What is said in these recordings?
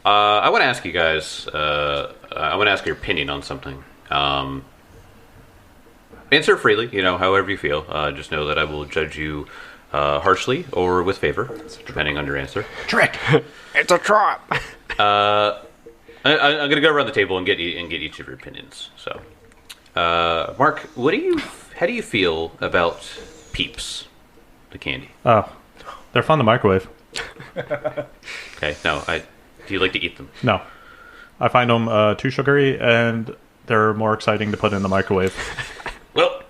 I want to ask you guys. I want to ask your opinion on something. Answer freely, however you feel. Just know that I will judge you harshly or with favor, depending on your answer. Trick. It's a trap. I'm going to go around the table and get each of your opinions. So, Mark, how do you feel about Peeps, the candy? Oh, they're fun to microwave. Okay, do you like to eat them? No. I find them too sugary, and they're more exciting to put in the microwave. Well,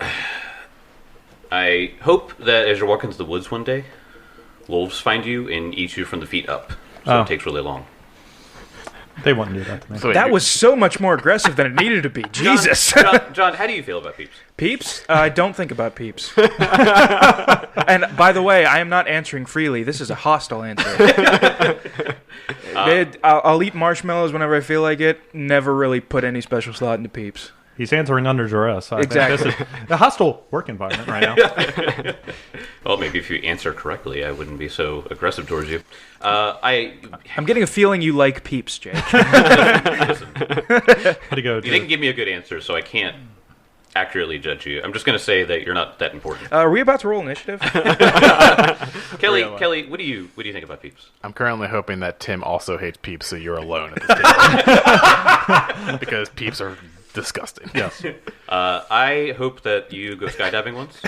I hope that as you're walking through the woods one day, wolves find you and eat you from the feet up. So it takes really long. They wouldn't do that to me. That was so much more aggressive than it needed to be. Jesus. John, how do you feel about Peeps? Peeps? I don't think about Peeps. And by the way, I am not answering freely. This is a hostile answer. I'll eat marshmallows whenever I feel like it. Never really put any special thought into Peeps. He's answering under duress. Exactly. This is a hostile work environment right now. Well, maybe if you answer correctly, I wouldn't be so aggressive towards you. I'm getting a feeling you like Peeps, Jake. Listen. You didn't give me a good answer, so I can't accurately judge you. I'm just going to say that you're not that important. Are we about to roll initiative? Kelly, what do you think about Peeps? I'm currently hoping that Tim also hates Peeps, so you're alone at this table. Because Peeps are disgusting. Yes. I hope that you go skydiving once.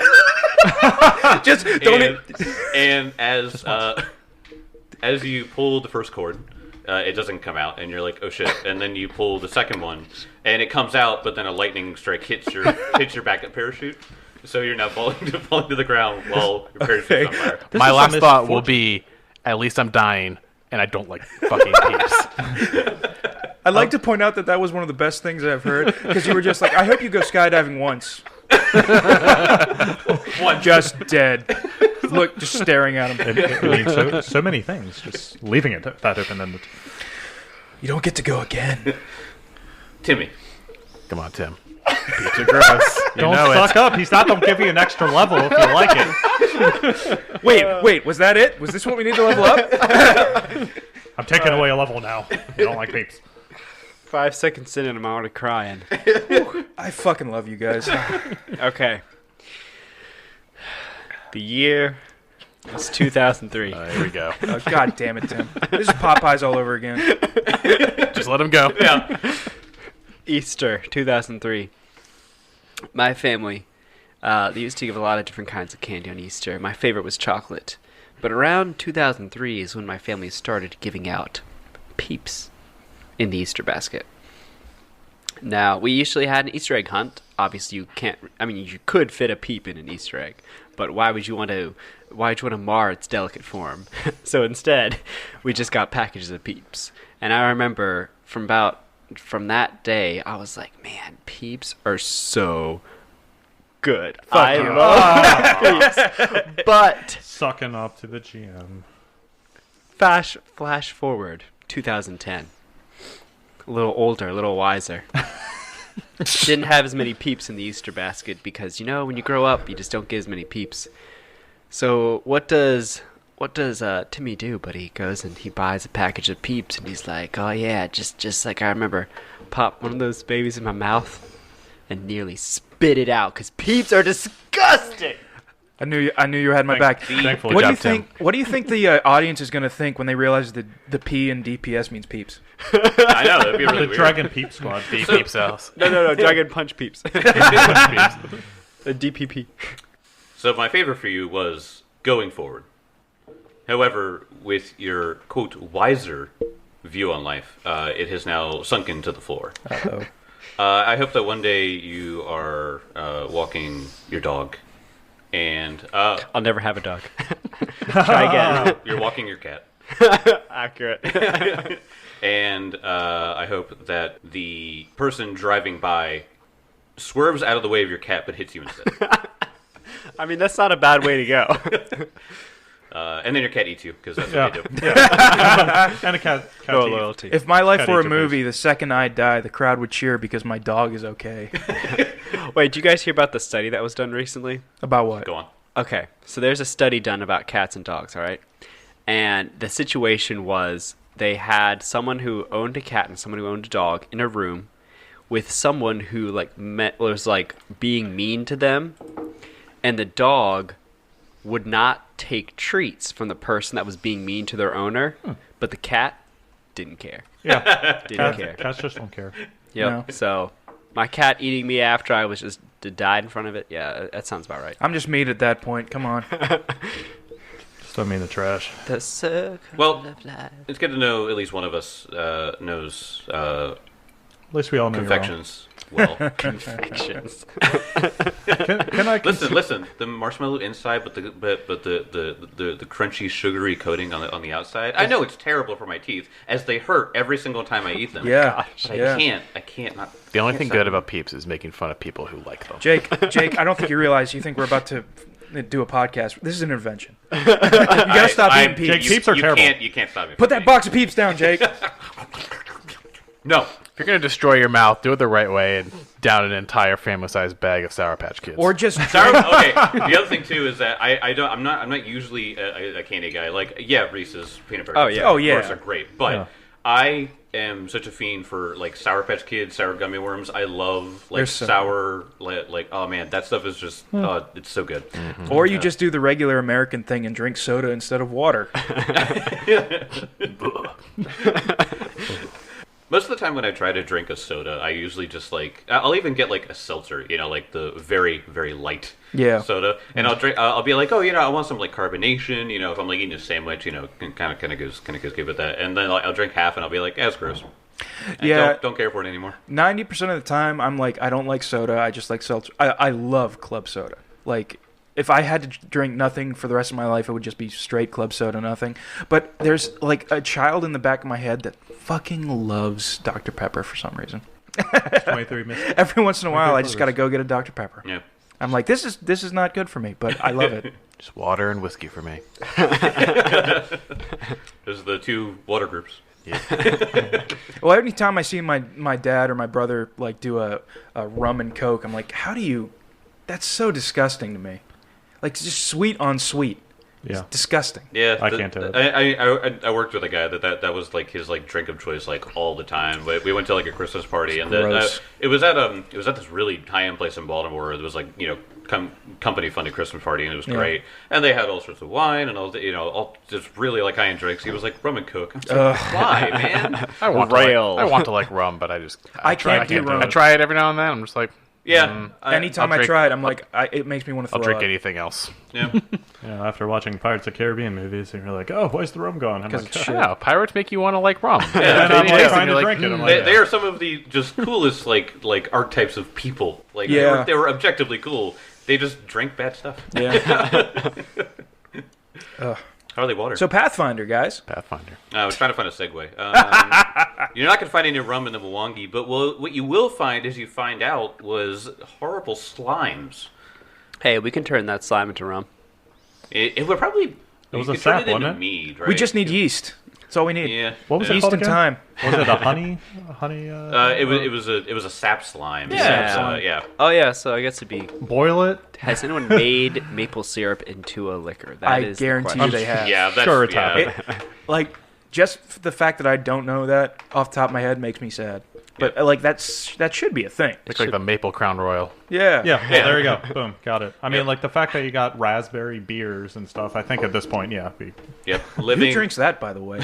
Just don't. And as you pull the first cord, it doesn't come out, and you're like, oh shit! And then you pull the second one, and it comes out, but then a lightning strike hits your backup parachute, so you're now falling to the ground while your parachute's on fire. My last thought will be, at least I'm dying, and I don't like fucking Peeps. I'd like to point out that was one of the best things I've heard, because you were just like, I hope you go skydiving once. Just dead. Look, just staring at him. It means so many things. Just leaving it that open-ended. You don't get to go again. Timmy. Come on, Tim. Peeps are gross. Don't suck up. He's not going to give you an extra level if you like it. Wait, was that it? Was this what we need to level up? I'm taking away a level now. You don't like Peeps. 5 seconds in and I'm already crying. I fucking love you guys. Okay. The year was 2003. Here we go. Oh, God damn it, Tim. This is Popeyes all over again. Just let him go. Yeah. Easter 2003. My family, they used to give a lot of different kinds of candy on Easter. My favorite was chocolate. But around 2003 is when my family started giving out Peeps in the Easter basket. Now, we usually had an Easter egg hunt. Obviously, you could fit a Peep in an Easter egg, but why would you want to mar its delicate form? So instead, we just got packages of Peeps. And I remember from that day, I was like, man, Peeps are so good. I love Peeps. But Sucking up to the GM. flash forward, 2010. A little older, a little wiser. Didn't have as many Peeps in the Easter basket because, when you grow up, you just don't get as many Peeps. So what does Timmy do? But he goes and he buys a package of Peeps, and he's like, oh yeah, just like I remember, pop one of those babies in my mouth and nearly spit it out because Peeps are disgusting. I knew you had my back. Thankfully, What do you think the audience is going to think when they realize that the P in DPS means Peeps? I know, that'd be really The weird. Dragon Peep Squad. The Peeps house. No, Dragon Punch Peeps. The DPP. So my favor for you was going forward. However, with your, quote, wiser view on life, it has now sunk into the floor. Uh-oh. I hope that one day you are walking your dog, and I'll never have a dog. Try again. you're walking your cat. Accurate. And I hope that the person driving by swerves out of the way of your cat but hits you instead. I mean, that's not a bad way to go. And then your cat eats you, because that's what they do. And a cat. No teeth. loyalty. If my life Cat were a eats your movie, the second I die, the crowd would cheer because my dog is okay. Wait, did you guys hear about the study that was done recently? About what? Go on. Okay, so there's a study done about cats and dogs, all right? And the situation was they had someone who owned a cat and someone who owned a dog in a room with someone who was being mean to them, and the dog would not take treats from the person that was being mean to their owner, but the cat didn't care. Yeah. Didn't care. Cats just don't care. Yep. No. So my cat eating me after I was just died in front of it. Yeah, that sounds about right. I'm just meat at that point. Come on. Just don't mean the trash. The circle Well, of life. it's good to know at least one of us knows At least we all know confections well. Confections. Can I Listen. The marshmallow inside, but the crunchy, sugary coating on the outside. I know it's terrible for my teeth, as they hurt every single time I eat them. Yeah. But Yeah. I can't not. The only can't thing stop good eating. about Peeps is making fun of people who like them. Jake, I don't think you realize. You think we're about to do a podcast. This is an intervention. You gotta stop eating peeps. Jake, Peeps are terrible. You can't stop me. Put that box of peeps down, Jake. No. If you're gonna destroy your mouth, do it the right way and down an entire family-sized bag of Sour Patch Kids. Or just Okay. The other thing too is that I'm not usually a candy guy. Like Reese's peanut butter. Oh, cups, yeah. Oh, of yeah. course are great, but Yeah. I am such a fiend for like Sour Patch Kids, sour gummy worms. I love They're like so sour oh man, that stuff is just it's so good. Or you just do the regular American thing and drink soda instead of water. Most of the time when I try to drink a soda, I usually just I'll even get like a seltzer, like the very, very light soda, and I'll drink. I'll be like, I want some like carbonation, if I'm like eating a sandwich, kind of goes good with that, and then I'll drink half, and I'll be like, that's gross. And Yeah. don't care for it anymore. 90% of the time, I'm like, I don't like soda. I just like seltzer. I love club soda. Like, if I had to drink nothing for the rest of my life, it would just be straight club soda, nothing. But there's like a child in the back of my head that fucking loves Dr. Pepper for some reason. 23 minutes. Every once in a while, I just Burgers. got to go get a Dr. Pepper. Yeah. I'm like, this is not good for me, but I love it. Just water and whiskey for me. Those are the two water groups. Well, anytime I see my dad or my brother like do a rum and coke, I'm like, how do you? That's so disgusting to me. Like, just sweet on sweet. Yeah. It's disgusting. Yeah, I can't do it. I worked with a guy that was like his like drink of choice like all the time. But we went to like a Christmas party, and Gross. it was at this really high end place in Baltimore. It was like company funded Christmas party, and it was Yeah. great. And they had all sorts of wine and all just really like high end drinks. He was like rum and coke. I was like, why, man? I want to like rum, but I can't do rum. I try it every now and then. I'm just like, Yeah. Anytime I'll I drink- try it, I'm like, it makes me want to I'll throw drink up. anything else. Yeah. Yeah, after watching Pirates of the Caribbean movies, and you're like, oh, why's the rum gone? I'm 'Cause like, it's "Oh, shit. Yeah, pirates make you want to like rum. And And I'm then like you trying to you're drink it. I'm like, They are some of the just coolest like archetypes of people. Like Yeah. they were objectively cool. They just drank bad stuff. Yeah. Hardly water. So Pathfinder, guys. Pathfinder. I was trying to find a segue. You're not going to find any rum in the Mwangi, but what you will find, as you find out, was horrible slimes. Hey, we can turn that slime into rum. It would probably. It was you a could turn sap, it into wasn't it? mead, right? We just need yeast. That's all we need. Yeah. What was it Yeast called and again? time. Was it a honey? It was a sap slime. Yeah. So, yeah. Oh yeah, so I guess it'd be. Boil it? Has anyone made maple syrup into a liquor? That I is the guarantee question. you they have. Yeah. That's, Sure it's yeah. happened. Like, just the fact that I don't know that off the top of my head makes me sad. But like that should be a thing. It's like the Maple Crown Royal. Yeah. Yeah, Yeah. there you go. Boom, got it. I mean, Yep. like the fact that you got raspberry beers and stuff. I think at this point, yeah, Yep. Who Living drinks that, by the way?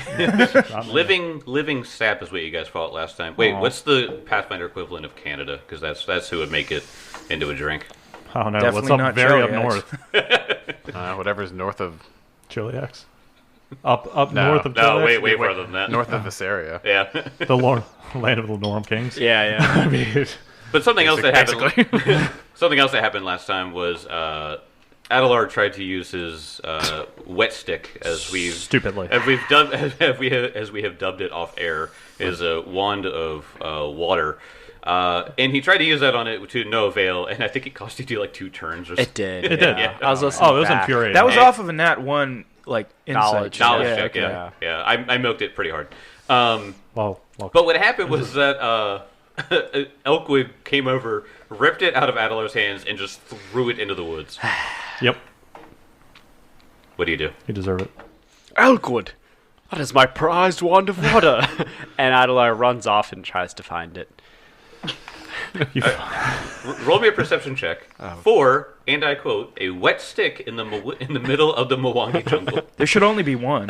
living sap is what you guys fought last time. Wait, Aw. what's the Pathfinder equivalent of Canada? Because that's who would make it into a drink. I don't know. Definitely What's up not very up Chiliacs. north? Whatever's north of Chiliacs. Up No. north of No, Chiliacs? way further than that. north of this area. Yeah. The land of the Norm Kings. Yeah, yeah. I mean, But something else that happened. Basically. Something else that happened last time was Adelar tried to use his wet stick, as we've stupidly. as we have dubbed it off air, is a wand of water. And he tried to use that on it to no avail, and I think it cost you like 2 turns. Or It did. It did. Yeah. I was listening. Oh, it was back. infuriating. That was Hey. off of a Nat 1, like, Knowledge. insight. knowledge Yeah, check. okay. Yeah. I milked it pretty hard. Well, But what happened was that Elkwood came over, ripped it out of Adelar's hands, and just threw it into the woods. yep, What do you do? you deserve it. Elkwood. That is my prized wand of water. And Adelar runs off and tries to find it. Roll me a perception check for, and I quote, a wet stick in the middle of the Mwangi jungle. There should only be one.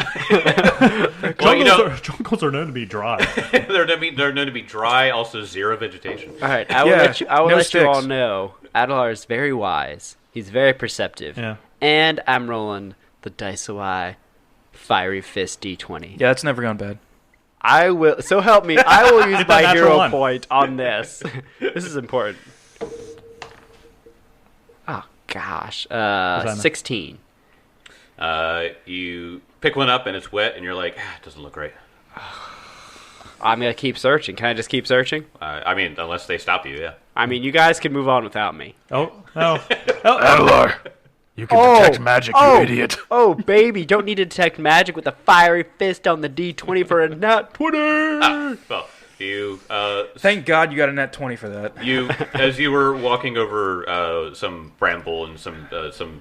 Jungles are known to be dry. They're known to be dry, also zero vegetation. All right, I will let you all know. Adelar is very wise. He's very perceptive. Yeah. And I'm rolling the Dice-O-I Fiery Fist D20. Yeah, that's never gone bad. I will. So help me. I will use my hero one. point on this. This is important. Oh gosh, 16. You pick one up and it's wet, and you're like, it doesn't look right. I'm gonna keep searching. Can I just keep searching? I mean, unless they stop you, yeah. I mean, you guys can move on without me. Oh, no. Adelar, you can detect magic, you idiot. Oh, baby, don't need to detect magic with a fiery fist on the D20 for a nat 20. Well, you. Thank God you got a net 20 for that. As you were walking over some bramble and some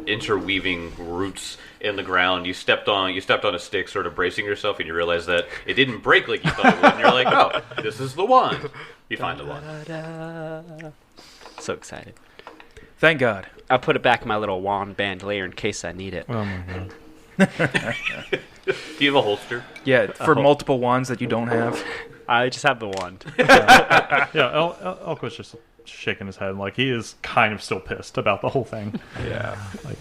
interweaving roots in the ground, you stepped on a stick, sort of bracing yourself, and you realize that it didn't break like you thought it would. And you're like, oh, this is the wand. You find the wand. So excited. Thank God. I'll put it back in my little wand bandolier in case I need it. Oh, my God. Do you have a holster? Yeah, for multiple wands that you don't have. I just have the wand. Yeah, Elquist's just shaking his head. Like, he is kind of still pissed about the whole thing. Yeah. Like,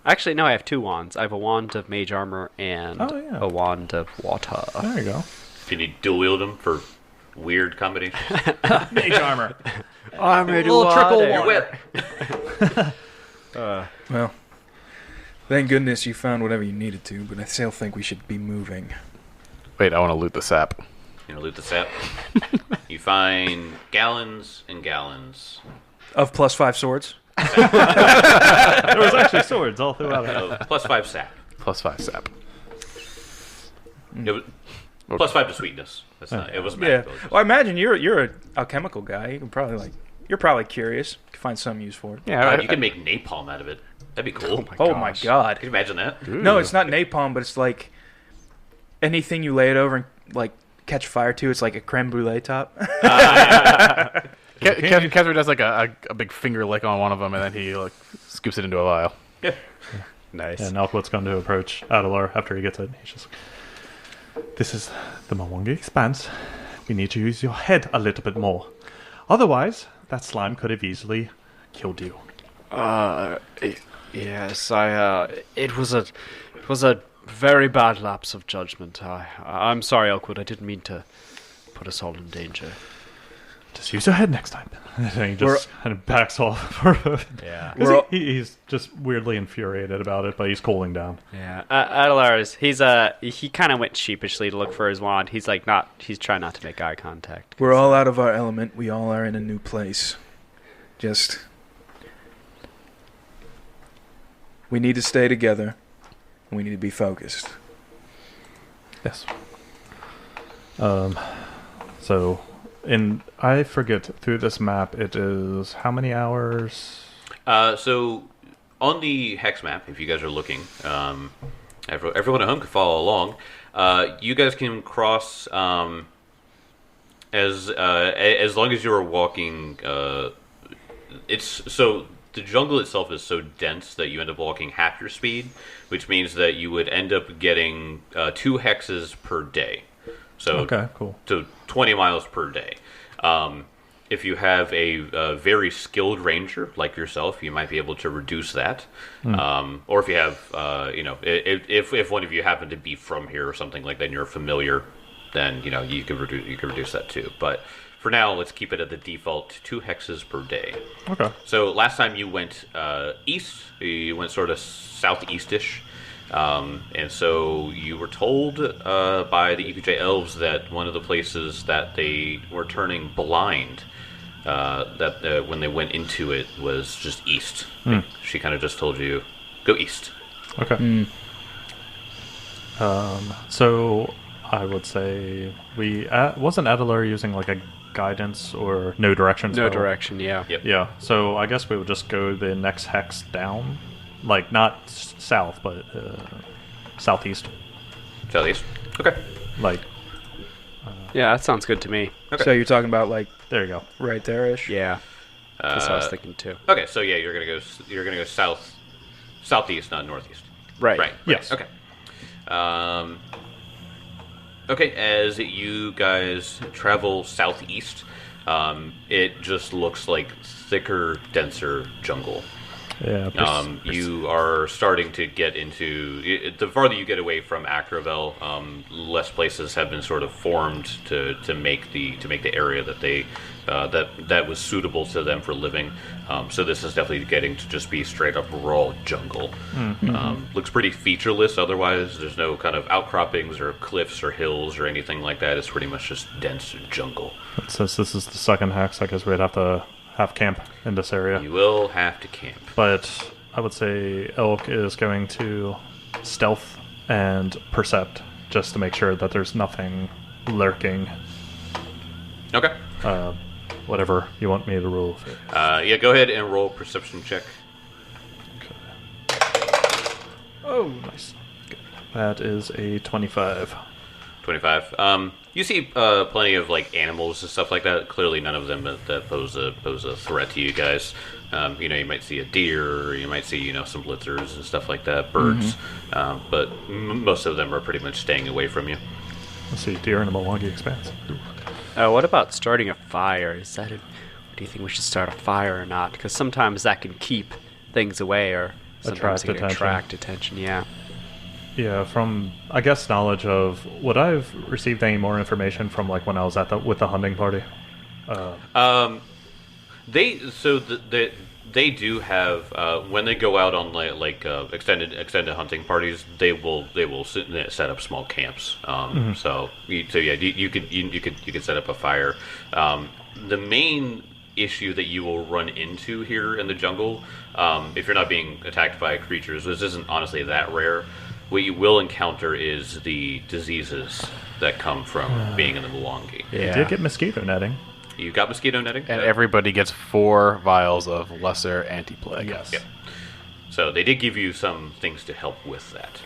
Actually, no, I have two wands. I have a wand of mage armor and a wand of water. there you go. Can you dual wield them for weird combinations? Mage armor. Armor to Little trickle water. you're wet. Well, thank goodness you found whatever you needed to, but I still think we should be moving. Wait, I want to loot the sap. You know, loot the sap. You find gallons and gallons Of +5 swords? There was actually swords all throughout it. of +5 sap. +5 sap. It was, +5 to sweetness. That's not. It was Yeah. magic. Well, I imagine you're a alchemical guy. You can probably you're probably curious. You can find some use for it. Yeah, You can make napalm out of it. That'd be cool. Oh my God. Can you imagine that? No, it's not napalm, but it's like anything you lay it over and like catch fire to. It's like a creme brulee top. Catherine does like a big finger lick on one of them, and then he like scoops it into a vial. Yeah. Nice. And Elquist's going to approach Adelar after he gets it. He's just like, this is the Mwangi Expanse. We need to use your head a little bit more. Otherwise, that slime could have easily killed you. Yes, it was a very bad lapse of judgment. I'm sorry, Elkwood. I didn't mean to put us all in danger. Just use your head next time. And he just kind of backs off. Yeah. He's just weirdly infuriated about it, but he's cooling down. Yeah. Adelar he kind of went sheepishly to look for his wand. He's trying not to make eye contact. We're all out of our element. We all are in a new place. We need to stay together. We need to be focused. Yes. So, I forget, through this map, it is how many hours? So, on the hex map, if you guys are looking, everyone at home can follow along. You guys can cross as long as you are walking. The jungle itself is so dense that you end up walking half your speed, which means that you would end up getting 2 hexes per day. So, okay, cool. So 20 miles per day. If you have a very skilled ranger like yourself, you might be able to reduce that. Or if you have, if one of you happen to be from here or something like that, and you're familiar, then you can reduce that too. But for now, let's keep it at the default 2 hexes per day. Okay. So last time you went east, you went sort of southeast-ish. And so you were told by the EPJ elves that one of the places that they were turning blind, that when they went into it, was just east. She kind of just told you, go east. Okay. So I would say wasn't Adelar using like a guidance or no direction No spell? direction, yeah. Yep. Yeah, so I guess we would just go the next hex down. Like, not south, but southeast. Southeast. Okay. Like, Yeah, that sounds good to me. Okay. So you're talking about like there you go. right there-ish? Yeah, that's what I was thinking too. Okay, so yeah, you're gonna go southeast, not northeast. Right. Right. Yes. Okay. Okay, as you guys travel southeast, it just looks like thicker, denser jungle. Yeah. You are starting to get into the farther you get away from Acroville, less places have been sort of formed to make the area that they that was suitable to them for living. So this is definitely getting to just be straight up raw jungle. Looks pretty featureless. Otherwise, there's no kind of outcroppings or cliffs or hills or anything like that. It's pretty much just dense jungle. Since this is the second hex, I guess we'd have to have camp in this area. You will have to camp. But I would say Elk is going to stealth and percept just to make sure that there's nothing lurking. Okay. Whatever you want me to roll. Yeah, go ahead and roll perception check. Oh, nice. Good. That is a 25. 25. You see plenty of like animals and stuff like that. Clearly, none of them that pose a threat to you guys. You might see a deer, or you might see some lizards and stuff like that, birds. But most of them are pretty much staying away from you. Let's see, deer in the Milwaukee Expanse. What about starting a fire? Do you think we should start a fire or not? Because sometimes that can keep things away, or sometimes it can attract attention. Yeah. Yeah, from I guess knowledge of would I've received any more information from like when I was with the hunting party? They do have when they go out on extended hunting parties, they will set up small camps. You could set up a fire. The main issue that you will run into here in the jungle, if you're not being attacked by creatures, which isn't honestly that rare, what you will encounter is the diseases that come from being in the Milwaukee. You did get mosquito netting. You got mosquito netting? And everybody gets 4 vials of lesser anti-plague. Yes. Yep. So they did give you some things to help with that.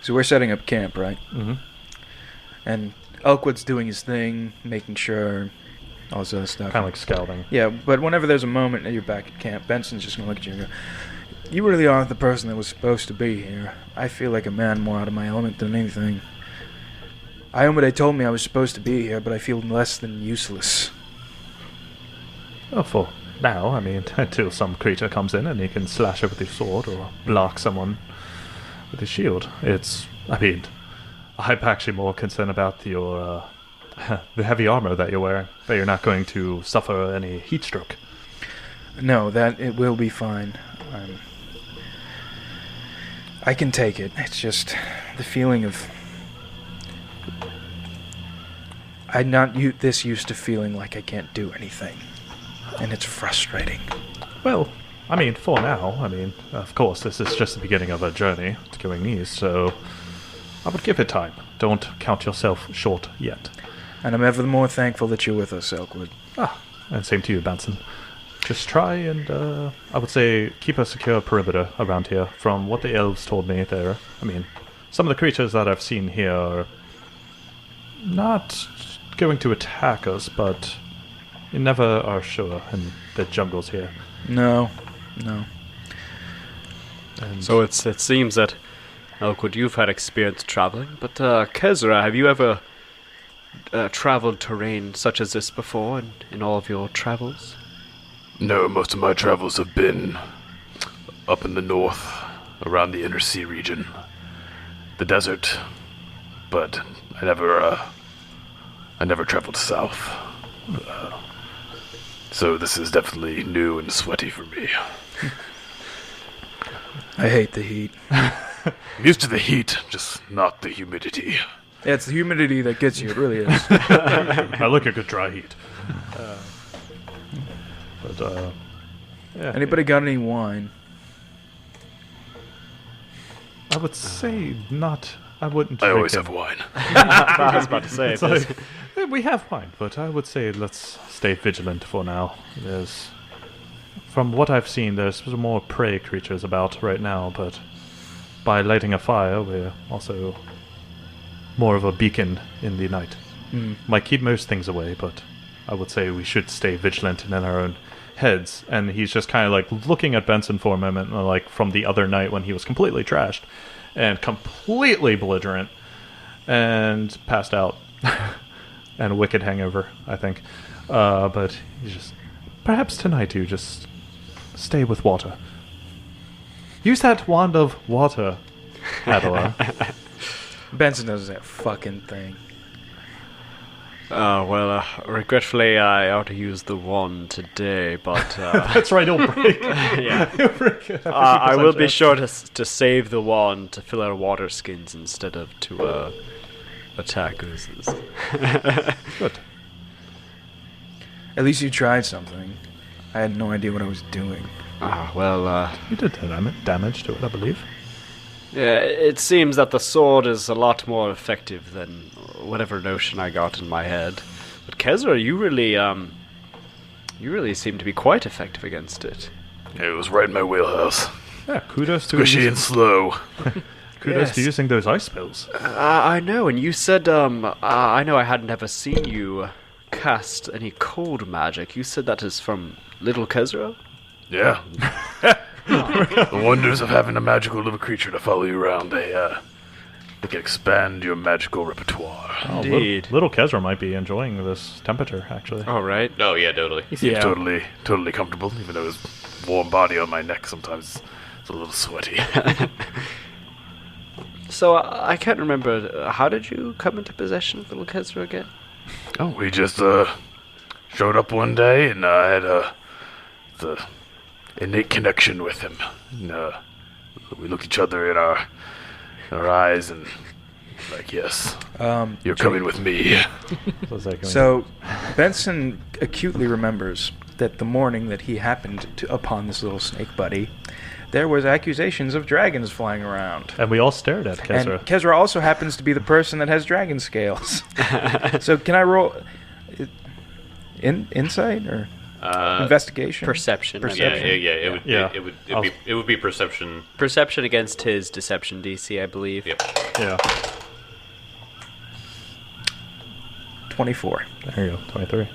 So we're setting up camp, right? Mm-hmm. And Elkwood's doing his thing, making sure all this other stuff. Kind of like scouting. Yeah, but whenever there's a moment that you're back at camp, Benson's just going to look at you and go, "You really aren't the person that was supposed to be here. I feel like a man more out of my element than anything. Iomade told me I was supposed to be here, but I feel less than useless." Oh, for now, I mean, until some creature comes in and he can slash it with his sword or block someone with his shield. I'm actually more concerned about your the heavy armor that you're wearing, that you're not going to suffer any heat stroke. No, that it will be fine. I can take it. It's just the feeling of... I'm not this used to feeling like I can't do anything. And it's frustrating. Well, I mean, for now, of course, this is just the beginning of a journey to going east, so I would give it time. Don't count yourself short yet. And I'm ever more thankful that you're with us, Elkwood. And same to you, Benson. Just try and, I would say, keep a secure perimeter around here. From what the elves told me there, some of the creatures that I've seen here are not going to attack us, but you never are sure in the jungles here. No. And So it seems that, Elkwood, you've had experience traveling, but Kezra, have you ever traveled terrain such as this before in all of your travels? No, most of my travels have been up in the north, around the inner sea region, the desert, but I never traveled south. So this is definitely new and sweaty for me. I hate the heat. I'm used to the heat, just not the humidity. Yeah, it's the humidity that gets you. It really is. I look at good dry heat. Yeah. Anybody got any wine? I would say not. I wouldn't. I drink always it. have wine. I was about to say. It's like, we have wine, but I would say let's stay vigilant for now. From what I've seen, there's more prey creatures about right now, but by lighting a fire, we're also more of a beacon in the night. Might keep most things away, but I would say we should stay vigilant and in our own heads. And he's just kind of like looking at Benson for a moment, like from the other night when he was completely trashed and completely belligerent and passed out. And a wicked hangover, I think. But he's just... Perhaps tonight you just stay with water. Use that wand of water, Adela. Benson does that fucking thing. Regretfully, I ought to use the wand today, but That's right, he'll break. yeah, He'll break it. I will be 50% sure to save the wand to fill our water skins instead of to attack oozes. Good. At least you tried something. I had no idea what I was doing. You did damage to it, I believe. Yeah, it seems that the sword is a lot more effective than whatever notion I got in my head. But Kezra, you really seem to be quite effective against it. It was right in my wheelhouse. Yeah, kudos to Squishy and slow. kudos to Yes. using those ice spells. I know, and you said, I know I had never seen you cast any cold magic. You said that is from Little Kezra? Yeah. The wonders of having a magical little creature to follow you around. They can expand your magical repertoire. Oh, Indeed. little Kezra might be enjoying this temperature, actually. All right. Oh yeah, totally. Yeah. Totally comfortable, even though his warm body on my neck sometimes is a little sweaty. So, I can't remember, how did you come into possession of Little Kezra again? Oh, we just showed up one day, and I had the innate connection with him. And, we looked each other in our eyes, and like, yes, you're coming with me. So, Benson acutely remembers that the morning that he happened upon this little snake buddy, there was accusations of dragons flying around. And we all stared at Kezra. And Kezra also happens to be the person that has dragon scales. So can I roll insight or investigation? Perception. I Yeah, believe. yeah. Yeah. It would be perception. Perception against his deception DC, I believe. Yep. Yeah. 24. There you go. 23.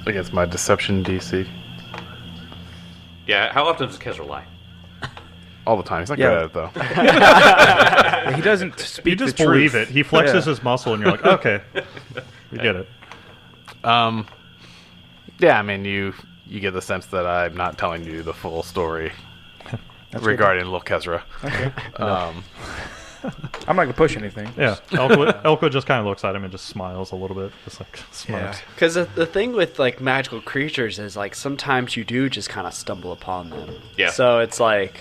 Against my deception DC. Yeah. How often does Kezra lie? All the time. He's not Yeah. good at it, though. He doesn't speak You just the believe truth. it. He flexes Yeah. his muscle, and you're like, okay. We get it. Yeah, I mean, you get the sense that I'm not telling you the full story That's regarding Lil Kezra. Okay. Um, I'm not going to push anything. Yeah. Elkwood just kind of looks at him and just smiles a little bit. Just like, smirks. Because the thing with like magical creatures is like sometimes you do just kind of stumble upon them. Yeah. So it's like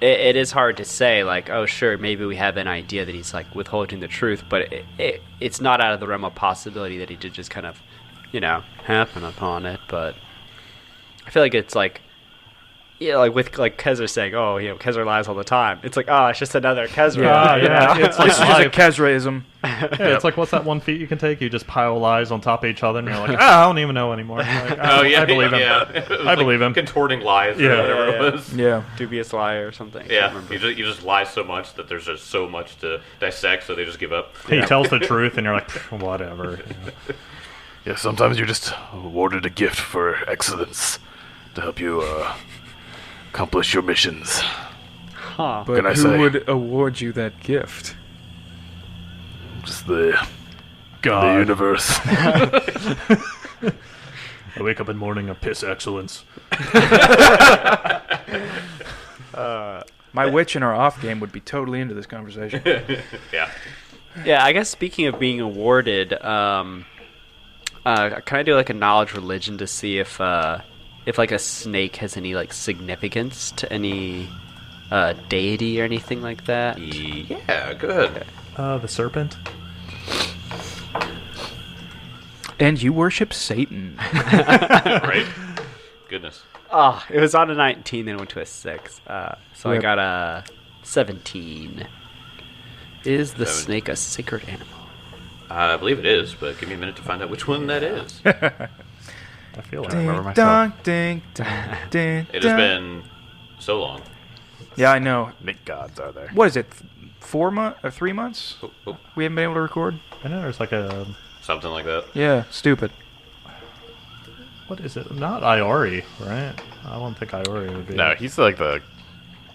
it is hard to say like, oh sure, maybe we have an idea that he's like withholding the truth, but it's not out of the realm of possibility that he did just kind of, happen upon it. But I feel like it's like. Yeah, like with like Kezra saying, "Oh, Kezra lies all the time." It's like, oh, it's just another Kezra. Yeah. It's like This is just a Kezraism. Yeah, it's like, what's that one feat you can take? You just pile lies on top of each other, and you're like, I don't even know anymore. Like, Oh yeah, I believe him. Yeah. It was I believe him. Contorting lies. Yeah. Or whatever Yeah. it was. Yeah. Dubious liar or something. I can't Yeah, remember. you just lie so much that there's just so much to dissect, so they just give up. He tells the truth, and you're like, whatever. Yeah, sometimes you're just awarded a gift for excellence to help you accomplish your missions. Huh. But Can I who say? would award you that gift? Just the God. universe. I wake up in the morning and piss excellence. My witch in our off game would be totally into this conversation. Yeah. Yeah, I guess speaking of being awarded, can I do like a knowledge religion to see if like a snake has any like significance to any deity or anything like that? Yeah, good. The serpent. And you worship Satan. Right? Goodness. Oh, it was on a 19, then went to a 6. So I Yep. got a 17. Is the 17. snake a sacred animal? I believe it is, but give me a minute to find out which one that is. I feel like I remember Ding myself. dong, ding dong, ding It has dong. been so long. Yeah, I know. Snake gods are there. What is it? 4 months or 3 months? Oh, We haven't been able to record. I know there's like a something like that. Yeah, stupid. what is it? Not Iori, right? I don't think Iori would be. No, he's like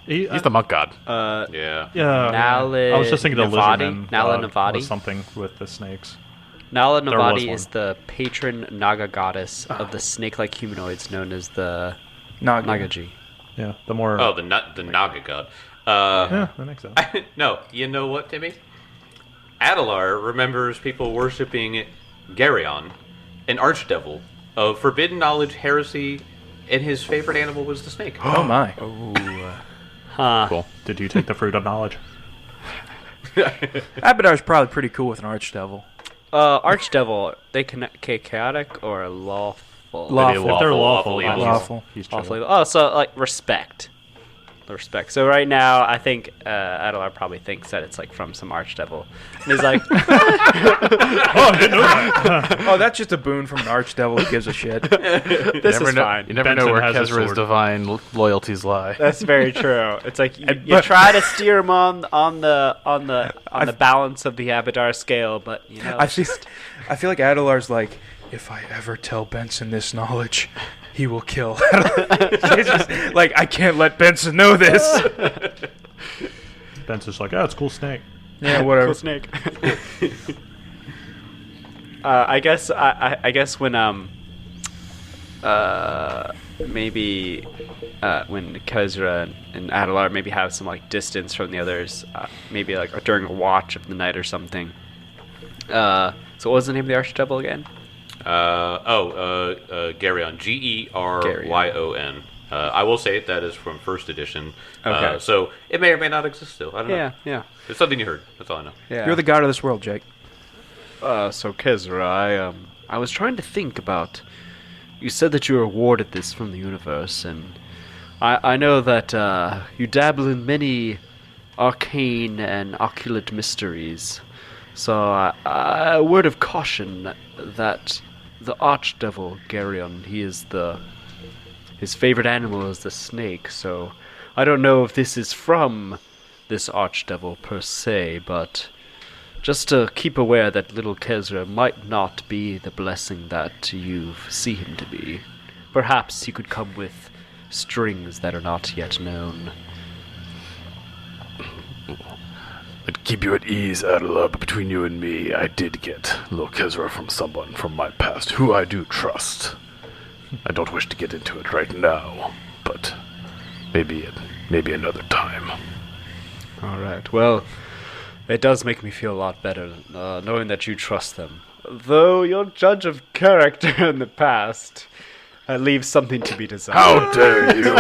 he's the monk god. Yeah. Yeah. Nala I was just thinking the Navati? lizardman. Nala was Navati? something with the snakes. Nala There was Navati one. is the patron Naga goddess of the snake-like humanoids known as the Naga. Nagaji. Yeah, the more. Oh, the Naga god. yeah, that makes sense. No, you know what, Timmy? Adelar remembers people worshipping Geryon, an archdevil of forbidden knowledge, heresy, and his favorite animal was the snake. Oh my. Huh. Cool. Did you take the fruit of knowledge? Abadar's probably pretty cool with an archdevil. Archdevil, they connect chaotic or lawful? Lawful. If they're lawful, lawful then evil. Lawful. He's chill. Lawful evil. Oh, so like respect. The respect. So right now, I think Adelar probably thinks that it's like from some archdevil. And he's like, Oh, that's just a boon from an archdevil who gives a shit. this is fine. You never Benson know where has a Kezra's sword. divine loyalties lie. That's very true. It's like you try to steer him on the balance of the Abadar scale, but you know, I feel like Adelar's like, if I ever tell Benson this knowledge, he will kill. It's just like, I can't let Benson know this. Ben's just like, oh, it's a cool snake. Yeah, whatever. cool snake. I guess when maybe when Kezra and Adelar maybe have some like distance from the others, maybe like during a watch of the night or something. So what was the name of the archdevil again? Geryon. Geryon. I will say that is from first edition. Okay. So it may or may not exist still. I don't know. Yeah. It's something you heard. That's all I know. Yeah. You're the god of this world, Jake. So Kezra, I was trying to think about. You said that you were awarded this from the universe, and I know that you dabble in many arcane and occult mysteries. So a word of caution that the archdevil Geryon, his favorite animal is the snake. So I don't know if this is from this archdevil per se, but just to keep aware that little Kezra might not be the blessing that you see him to be. Perhaps he could come with strings that are not yet known. I'd keep you at ease, Adela, but between you and me, I did get little Kezra from someone from my past who I do trust. I don't wish to get into it right now, but maybe another time. Alright, well, it does make me feel a lot better knowing that you trust them. Though your judge of character in the past leaves something to be desired. How dare you!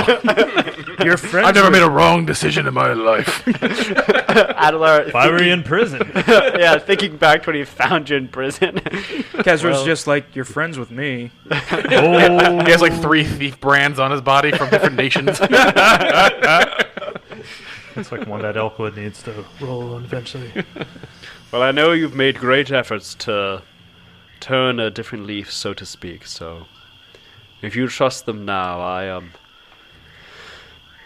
Your friends. I've never made a wrong decision in my life. Adelar, If I were in prison. yeah, thinking back to when he found you in prison. Kezra's Well- just like, you're friends with me. Oh, He has like 3 thief brands on his body from different nations. it's like one that Elkwood needs to roll on eventually. Well, I know you've made great efforts to turn a different leaf, so to speak, so if you trust them now,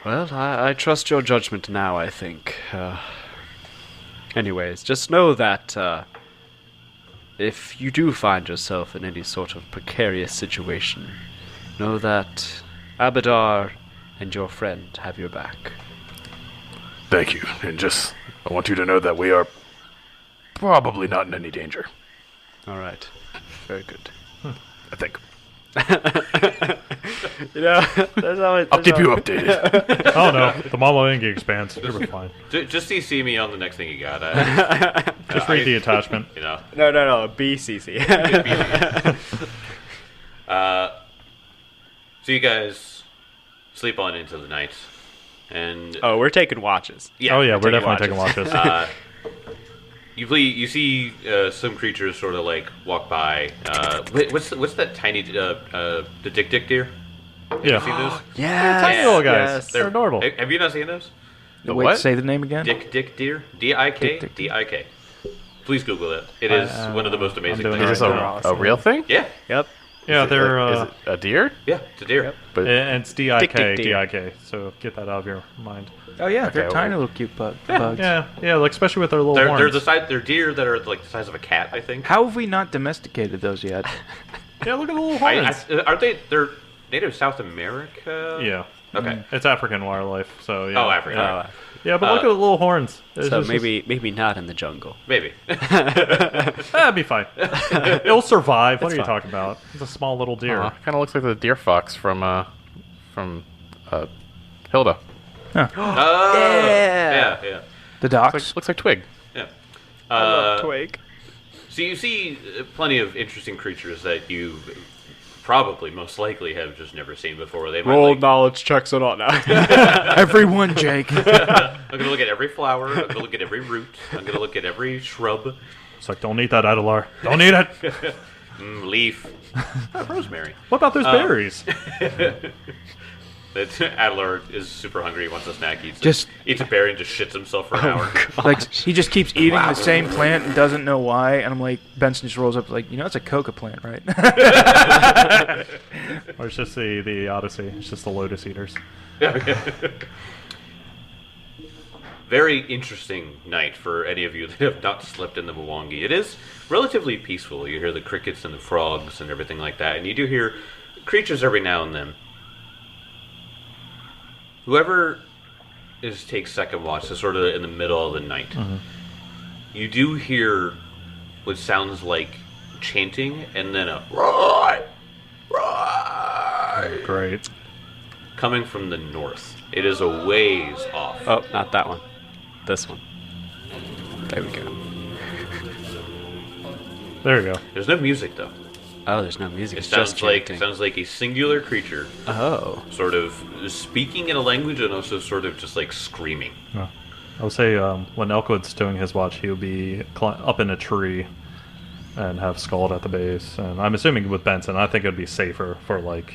I trust your judgment now, I think. Anyways, just know that if you do find yourself in any sort of precarious situation, know that Abadar and your friend have your back. Thank you, and I want you to know that we are probably not in any danger. Alright, very good. I think. You know, there's always... I'll keep you updated. Oh no, the Mama Ingy expands. We're fine. Just CC me on the next thing you got. Just read the attachment. You know. No, BCC. So you guys sleep on into the night, and Oh, we're taking watches. Oh yeah, we're definitely taking taking watches. you see some creatures sort of like walk by. What's that tiny the dick deer? Have you seen Yeah. those? Yeah, Tiny little guys. yes. They're adorable. Have you not seen those? The Wait, what? say the name again. Dick deer. D-I-K Dick. D-I-K. Please Google it. It is one of the most amazing doing things. Is this They're a awesome. real thing? Yeah. Yep. Yeah, they're Is it a deer? Yeah, it's a deer. But and it's Dick, dick, deer. D-I-K, so get that out of your mind. Oh yeah, they're Okay, tiny little cute bugs. Yeah, like especially with their little They're horns. the size. They're deer that are like the size of a cat, I think. How have we not domesticated those yet? Yeah, look at the little horns. Aren't they? They're native to South America. Yeah. Okay. It's African wildlife, so yeah. Oh, Africa. Yeah, but look at the little horns. It's So just- maybe not in the jungle. Maybe. That'd be fine. It'll survive. What are you fine. talking about? It's a small little deer. kind of looks like the deer fox from Hilda. Oh, yeah. The docs. Looks like Twig. Yeah. Twig. So you see plenty of interesting creatures that you probably most likely have just never seen before. They might like, knowledge checks it out now. Everyone, Jake. I'm gonna look at every flower. I'm gonna look at every root. I'm gonna look at every shrub. It's like, don't eat that, Adelar. Don't eat it. Leaf. Rosemary. What about those berries? That Adler is super hungry. He wants a snack. Just- Eats a berry and just shits himself for an hour. Like he just keeps eating the same plant and doesn't know why. And I'm like, Benson just rolls up like, it's a coca plant, right? Or it's just the Odyssey. It's just the lotus eaters. Very interesting night for any of you that have not slept in the Mwangi. It is relatively peaceful. You hear the crickets and the frogs and everything like that, and you do hear creatures every now and then. Whoever takes second watch is sort of in the middle of the night. Mm-hmm. You do hear what sounds like chanting and then a Great. coming from the north. It is a ways off. Oh, not that one. This one. There we go. There you go. There's no music though. Oh, there's no music. It It's sounds just like chanting. a singular creature, Oh. sort of speaking in a language and also sort of just like screaming. Yeah. I would say when Elkwood's doing his watch, he would be up in a tree and have Scald at the base. And I'm assuming with Benson, I think it would be safer for like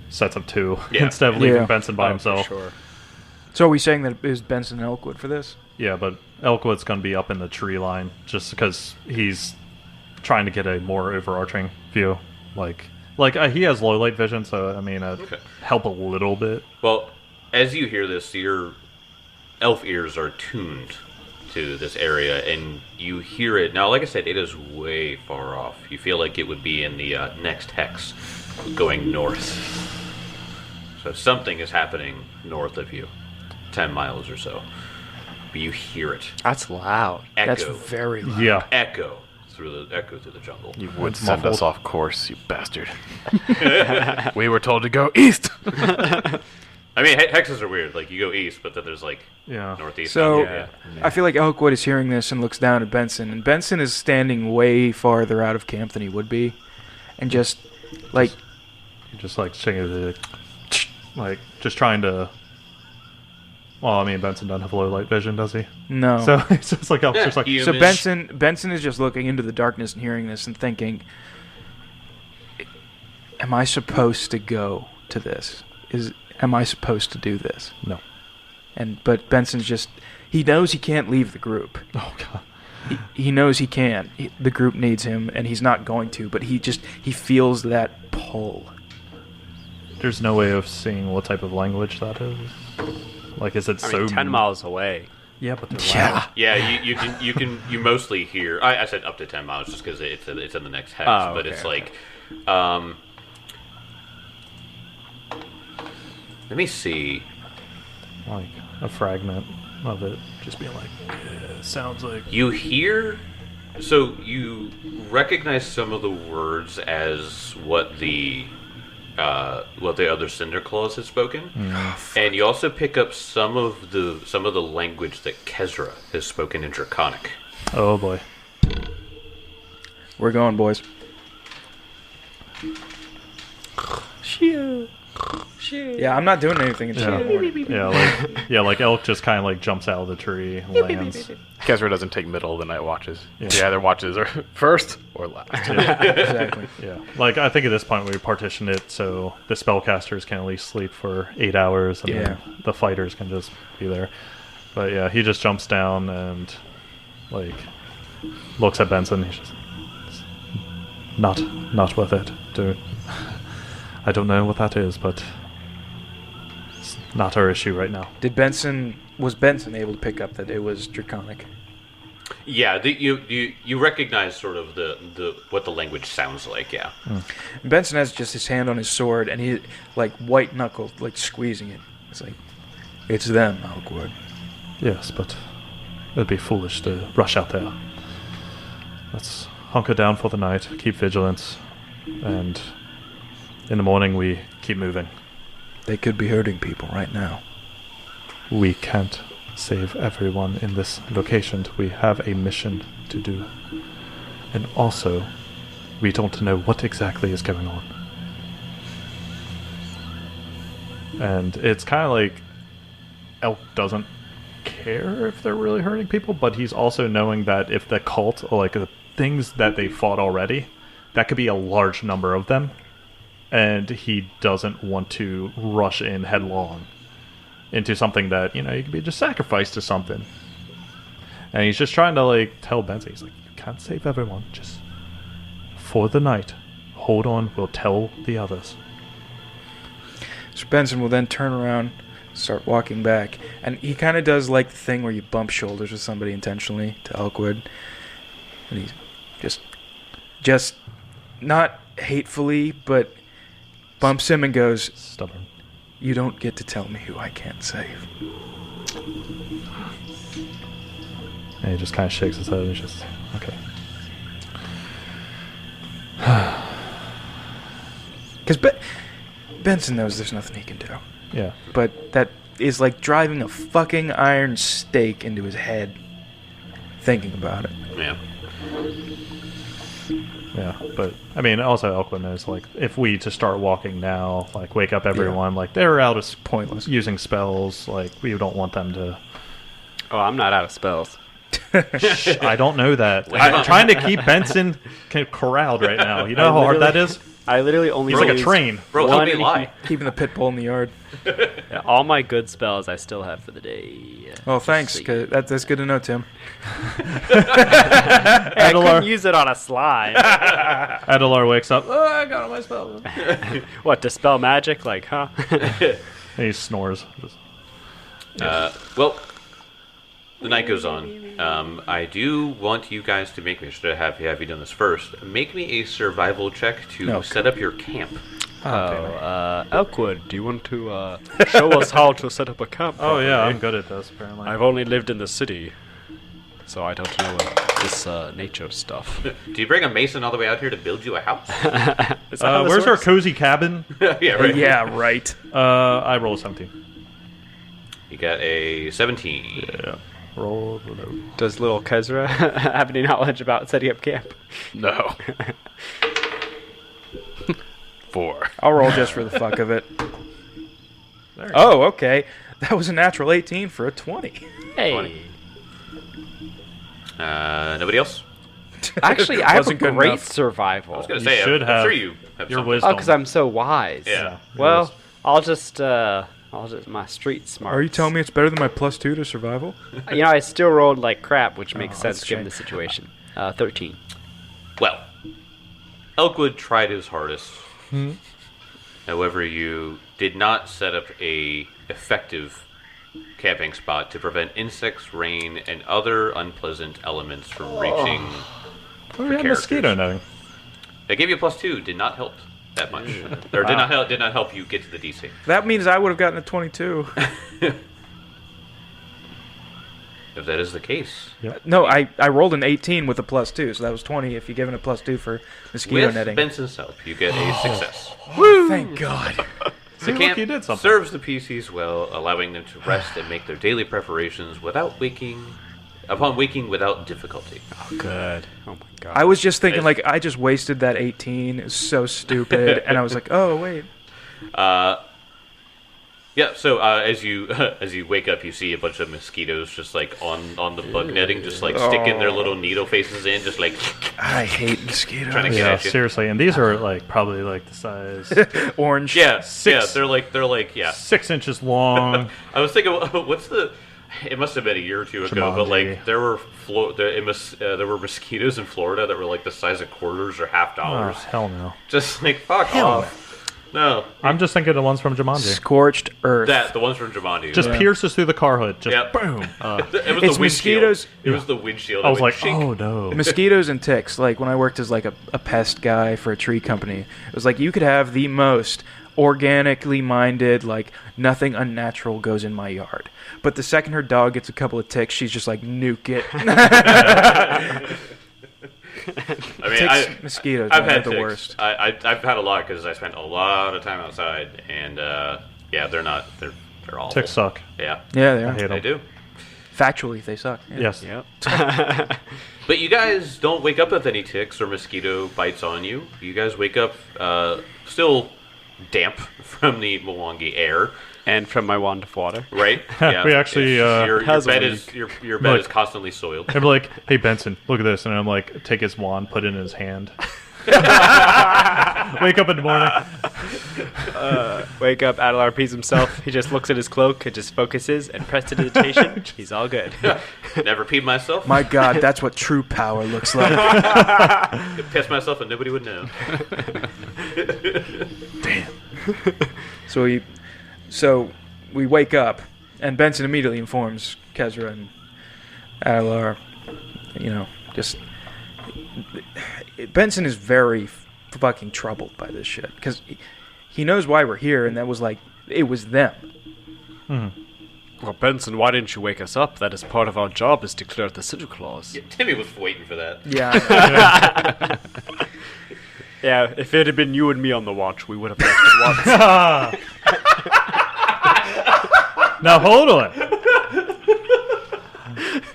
sets of two Yeah. instead of leaving Yeah. Benson by Oh, himself. For sure. So are we saying that it is Benson and Elkwood for this? Yeah, but Elkwood's going to be up in the tree line just because he's trying to get a more overarching view. Like he has low light vision, so I mean, Okay. help a little bit. Well, as you hear this, your elf ears are tuned to this area, and you hear it. Now, like I said, it is way far off. You feel like it would be in the next hex, going north. So something is happening north of you, 10 miles or so. But you hear it. That's loud. That's Echo. very loud. Yeah. Echo through the jungle. You would It's send us muffled. off course, you bastard. We were told to go east. I mean, hexes are weird. Like, you go east, but then there's, like, Yeah. northeast. So yeah. I feel like Elkwood is hearing this and looks down at Benson, and Benson is standing way farther out of camp than he would be, and just like Just like shaking the, like just trying to. Well, I mean, Benson doesn't have low light vision, does he? no. So it's just like just like you- So Human. Benson is just looking into the darkness and hearing this and thinking, am I supposed to go to this? Am I supposed to do this? no. But Benson's just, he knows he can't leave the group. Oh god. He knows he can't. The group needs him and he's not going to, but he feels that pull. There's no way of seeing what type of language that is. Like, is it I so? mean, 10 miles away. Yeah, but they're Yeah. loud. Yeah, you mostly hear. I said up to 10 miles just because it's in the next hex, Oh, but okay, it's okay. like, let me see. Like a fragment of it, just being like, yeah, sounds like. You hear, so you recognize some of the words as what the other Cinderclaws has spoken, and you also pick up some of the language that Kezra has spoken in Draconic. Oh boy. We're going, boys. Yeah, I'm not doing anything until the morning. Like Elk just kind of like jumps out of the tree, and lands. Kezra doesn't take middle of the night watches. Yeah. Yeah, their watches are first or last. Exactly. Yeah, like I think at this point we partitioned it so the spellcasters can at least sleep for 8 hours, and then the fighters can just be there. But yeah, he just jumps down and like looks at Benson. He's just not with it. I don't know what that is, but it's not our issue right now. Was Benson able to pick up that it was draconic? Yeah, you recognize sort of the what the language sounds like. Yeah. Benson has just his hand on his sword, and he like white knuckled, like squeezing it. It's like, it's them, Alkwood. Yes, but it'd be foolish to rush out there. Let's hunker down for the night, keep vigilance, and in the morning we keep moving. They could be hurting people right now. We can't save everyone in this location. We have a mission to do. And also, we don't know what exactly is going on. And it's kind of like Elk doesn't care if they're really hurting people, but he's also knowing that if the cult, or like the things that they fought already, that could be a large number of them, and he doesn't want to rush in headlong into something that, you could be just sacrificed to something. And he's just trying to like tell Benson, he's like, you can't save everyone, just for the night, hold on, we'll tell the others. So Benson will then turn around, start walking back, and he kind of does like the thing where you bump shoulders with somebody intentionally to Elkwood, and he just not hatefully, but bumps him and goes, Stubborn. "You don't get to tell me who I can't save." And he just kind of shakes his head and he's just, okay. Because Benson knows there's nothing he can do. Yeah. But that is like driving a fucking iron stake into his head, thinking about it. Yeah. Yeah, but I mean, also Elkwood knows, like, if we just start walking now, like, wake up everyone, like, they're out of Pointless. using spells, like, we don't want them to. Oh, I'm not out of spells. Shh, I don't know that. I'm trying to keep Benson corralled right now. You know how hard that is? I literally only It's like a use train. Bro, one- don't be lie. Keeping the pit bull in the yard. Yeah, all my good spells I still have for the day. Well, Just thanks. so you- 'Cause that's good to know, Tim. Hey, I couldn't use it on a slide. Adelar wakes up. Oh, I got all my spells. What, dispel magic? Like, huh? And he snores. Well, the night goes on. I do want you guys to make me. Should I have you done this first? Make me a survival check to No. set up your camp. Elkwood, do you want to show us how to set up a camp? Oh, yeah, properly? I'm good at this, apparently. I've only lived in the city, so I don't know this nature stuff. Do you bring a mason all the way out here to build you a house? Is that how this Where's our works? cozy cabin? Yeah, right. Yeah, right. I roll 17. You got a 17. Yeah. Roll the low. Does little Kezra have any knowledge about setting up camp? No. 4. I'll roll just for the fuck of it. There you Oh, okay. That was a natural 18 for a 20. Hey. Nobody else? Actually, I have a Wasn't good great enough. survival. I was gonna You say, should I'm have sure you have your something. wisdom. Oh, because I'm so wise. Yeah. Well, I'll just my street smart. Are you telling me it's better than my +2 to survival? I still rolled like crap, which makes Oh, sense that's a given shame. the situation. 13. Well, Elkwood tried his hardest. However, you did not set up a effective camping spot to prevent insects, rain, and other unpleasant elements from reaching. Oh, we had mosquito netting. They gave you a +2. Did not help that much, or did not help you get to the DC. That means I would have gotten a 22. If that is the case, No, I rolled an 18 with a +2, so that was 20 if you give it a +2 for mosquito with netting. Benson's help, you get a success. Thank God. The look, camp you did something. serves the PCs well, allowing them to rest and make their daily preparations upon waking without difficulty. Oh, good. Oh my god. I was just thinking, like, I just wasted that 18. It was so stupid. And I was like, oh, wait. Yeah. So as you as you wake up, you see a bunch of mosquitoes just like on the bug netting, just like sticking their little needle faces in, just like I hate mosquitoes. trying to get Yeah, at you. seriously. And these are, like, probably, like, the size Orange. Yeah, Six. they're like 6 inches long. I was thinking, what's the It must have been a year or two ago, but like there were mosquitoes in Florida that were like the size of quarters or $half. Oh, hell no. Just like fuck off. No, I'm just thinking of the ones from Jumanji. Scorched earth. the ones from Jumanji. Just pierces through the car hood. Just Yep. boom. it was It's the windshield. mosquitoes. It was the windshield. I was It went like, shink. oh no. Mosquitoes and ticks. Like when I worked as like a pest guy for a tree company, it was like you could have the most organically minded, like nothing unnatural goes in my yard. But the second her dog gets a couple of ticks, she's just like nuke it. I mean, Ticks, mosquitoes. I've man, had they're the ticks. worst. I've had a lot because I spent a lot of time outside, and yeah, they're awful. Ticks suck. Yeah, Yeah, they I are. hate they them. do. Factually, they suck. Yeah. Yes. Yep. But you guys don't wake up with any ticks or mosquito bites on you. You guys wake up still damp from the Mwangi air, And from my wand of water. right? Yeah. We actually, your Has bed one. is your bed Look. is constantly soiled. They're like, hey Benson, look at this, and I'm like, take his wand, put it in his hand. Wake up in the morning. Wake up, Adelar pees himself. He just looks at his cloak and just focuses and prestidigitation. He's all good. Never peed myself. My God, that's what true power looks like. Could piss myself and nobody would know. So we wake up, and Benson immediately informs Kezra and Adelar. You know, just Benson is very fucking troubled by this shit because he knows why we're here, and that was like it was them. Well, Benson, why didn't you wake us up? That is part of our job, is to clear out the Cinderclaws. Yeah, Timmy was waiting for that. Yeah. Yeah, if it had been you and me on the watch, we would have left at once. Now hold on.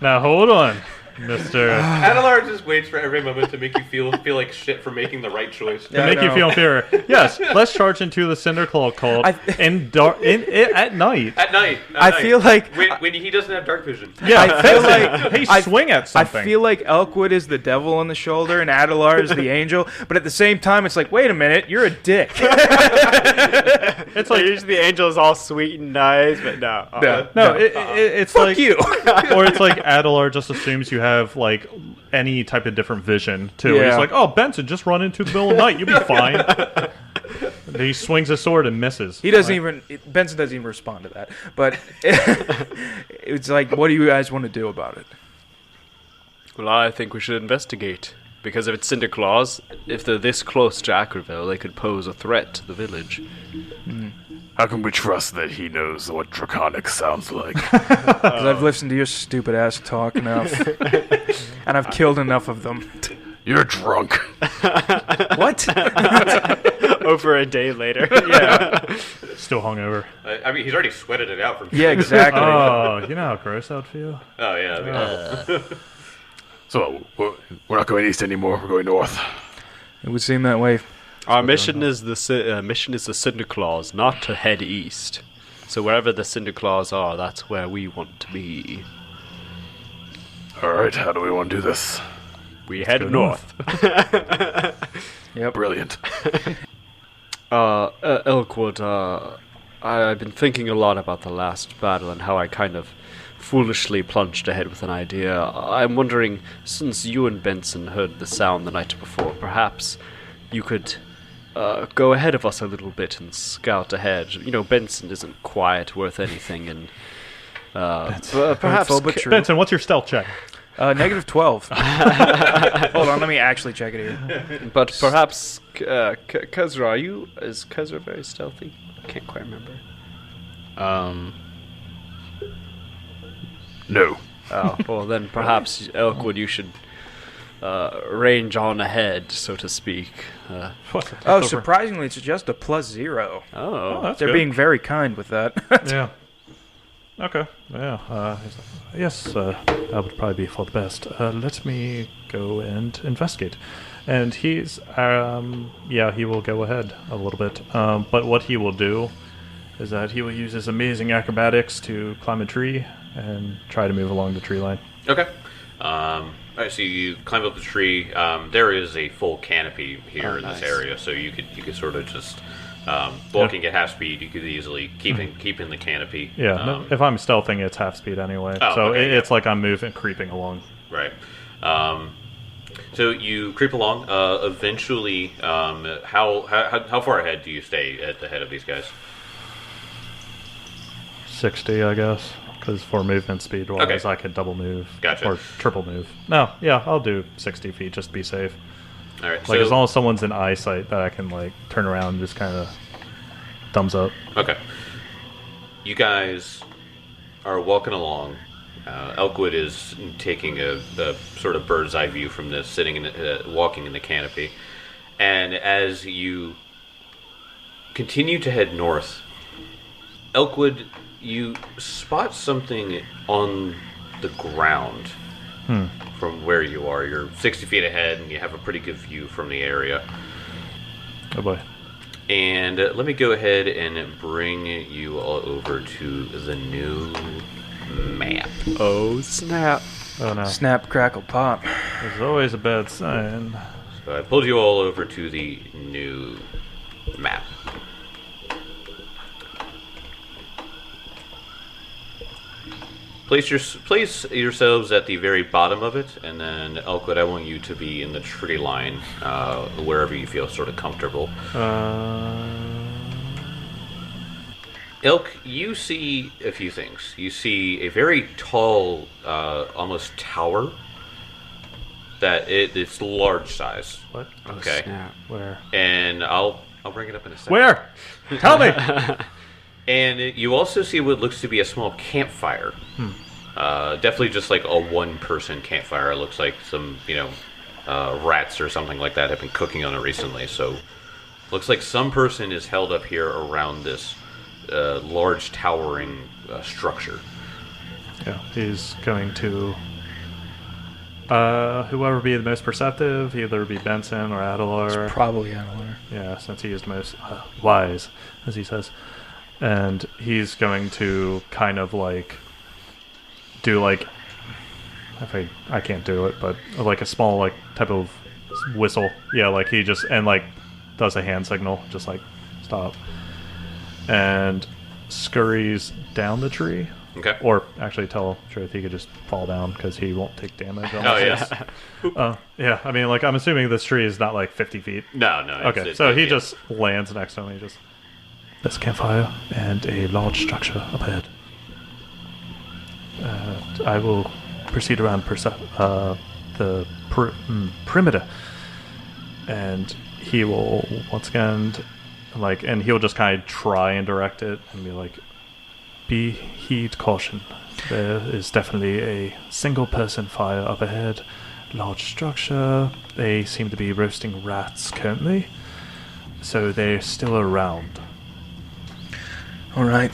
Now hold on, Mister. Adelar just waits for every moment to make you feel like shit for making the right choice. Yeah. To make I you know. feel inferior. Yes, let's charge into the Cinderclaw cult at night. At night. I feel like when he doesn't have dark vision. Yeah, I feel like hey, swing at I something. feel like Elkwood is the devil on the shoulder and Adelar is the angel, but at the same time, it's like, wait a minute, you're a dick. It's like usually the angel is all sweet and nice, but no. it's Fuck like you. or it's like Adelar just assumes you have like any type of different vision too. Yeah. He's like, oh, Benson, just run into the middle of the night, you'll be fine. He swings his sword and misses. He doesn't even. Benson doesn't even respond to that. But it's like, what do you guys want to do about it? Well, I think we should investigate. Because if it's Cinderclaws, if they're this close to Ackerville, they could pose a threat to the village. How can we trust that he knows what draconic sounds like? Because I've listened to your stupid ass talk enough, and I've killed enough of them. You're drunk. What? Over a day later. Yeah. Still hungover. I mean, he's already sweated it out from. Yeah, exactly. Oh, you know how gross that would feel? Oh yeah. I mean, So, we're not going east anymore. We're going north. It would seem that way. Our mission is the Cinderclaws, not to head east. So wherever the Cinderclaws are, that's where we want to be. All right, how do we want to do this? We head go north. Yep. Brilliant. Elkwood, I've been thinking a lot about the last battle and how I kind of foolishly plunged ahead with an idea. I'm wondering, since you and Benson heard the sound the night before, perhaps you could go ahead of us a little bit and scout ahead. You know, Benson isn't quite worth anything, and perhaps Hurtful but true. Benson, what's your stealth check? Negative 12. Hold on, let me actually check it here. But perhaps Kezra, is Kezra very stealthy? I can't quite remember. No. Oh, well then perhaps Elkwood, you should range on ahead, so to speak. Oh, surprisingly, it's just a +0. Oh, That's They're good. being very kind with that. Yeah. Okay. Yeah. Yes, that would probably be for the best. Let me go and investigate. And he's, he will go ahead a little bit. But what he will do is that he will use his amazing acrobatics to climb a tree and try to move along the tree line. okay. All right. So you climb up the tree. There is a full canopy here in nice. this area, so you could sort of just Walking at half speed, you could easily keep in the canopy. Yeah, if I'm stealthing, it's half speed anyway. It's like I'm creeping along. Right. So you creep along. Eventually, how far ahead do you stay at the head of these guys? 60, I guess, because for movement speed wise, I could double move. Gotcha. Or triple move. No, yeah, I'll do 60 feet just to be safe. All right. Like, as long as someone's in eyesight that I can, like, turn around and just kind of thumbs up. Okay. You guys are walking along. Elkwood is taking a sort of bird's eye view from this, walking in the canopy. And as you continue to head north, Elkwood, you spot something on the ground from where you are. You're 60 feet ahead, and you have a pretty good view from the area. Oh boy. And let me go ahead and bring you all over to the new map. Oh, snap. Oh no. Snap, crackle, pop. There's always a bad sign. So I pulled you all over to the new map. Place yourselves at the very bottom of it, and then Elkwood, I want you to be in the tree line, wherever you feel sort of comfortable. Elk, you see a few things. You see a very tall, almost tower. It's large size. What? Okay. Snap. Where? And I'll bring it up in a second. Where? Tell me! And you also see what looks to be a small campfire. Definitely just like a one-person campfire. It looks like some, rats or something like that have been cooking on it recently. So, looks like some person is held up here around this large towering structure. Yeah, he's going to... whoever be the most perceptive, either be Benson or Adelar. Probably Adelar. Yeah, since he is the most wise, as he says. And he's going to kind of like do like, I can't do it, but like a small like type of whistle. Yeah, like he just, and like does a hand signal, just like stop. And scurries down the tree. Okay. Or actually tell Truth he could just fall down because he won't take damage. Oh, yes. Yeah, I mean, like, I'm assuming this tree is not like 50 feet. No. Okay, so he just lands next to me. Just this campfire and a large structure up ahead. I will proceed around the perimeter, and he will once again, and he'll just kind of try and direct it and be like, heed caution. There is definitely a single-person fire up ahead. Large structure. They seem to be roasting rats currently, so they're still around. All right.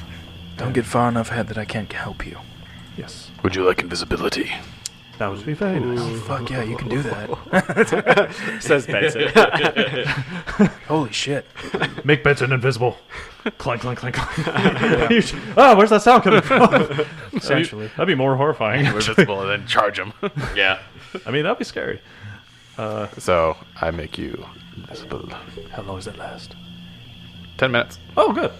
Don't get far enough ahead that I can't help you. Yes. Would you like invisibility? That would be very nice. Oh, fuck yeah, you can do that. Says Benson. Holy shit. Make Benson invisible. Clank, clank, clank, clank. Oh, where's that sound coming from? Essentially. That'd be more horrifying. We're visible and then charge him. Yeah. I mean, that'd be scary. So I make you invisible. How long does it last? 10 minutes. Oh, good.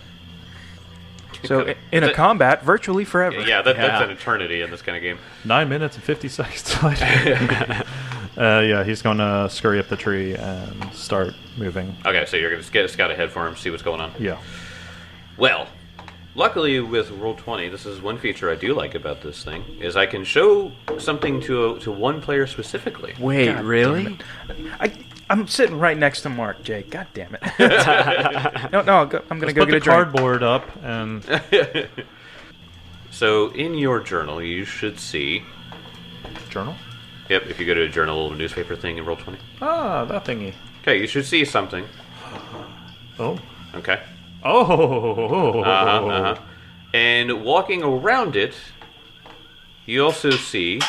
So in a combat, virtually forever. Yeah, that's an eternity in this kind of game. 9 minutes and 50 seconds. Yeah, he's going to scurry up the tree and start moving. Okay, so you're going to scout ahead for him, see what's going on. Yeah. Well, luckily with Roll20, this is one feature I do like about this thing, is I can show something to one player specifically. Wait, God really? I'm sitting right next to Mark, Jake. God damn it. No, I'm going to go Put get the a drink. cardboard up and... So in your journal, you should see... Journal? Yep, if you go to a journal, a little newspaper thing in Roll20. Ah, that thingy. Okay, you should see something. Oh. Okay. Oh. And walking around it, you also see...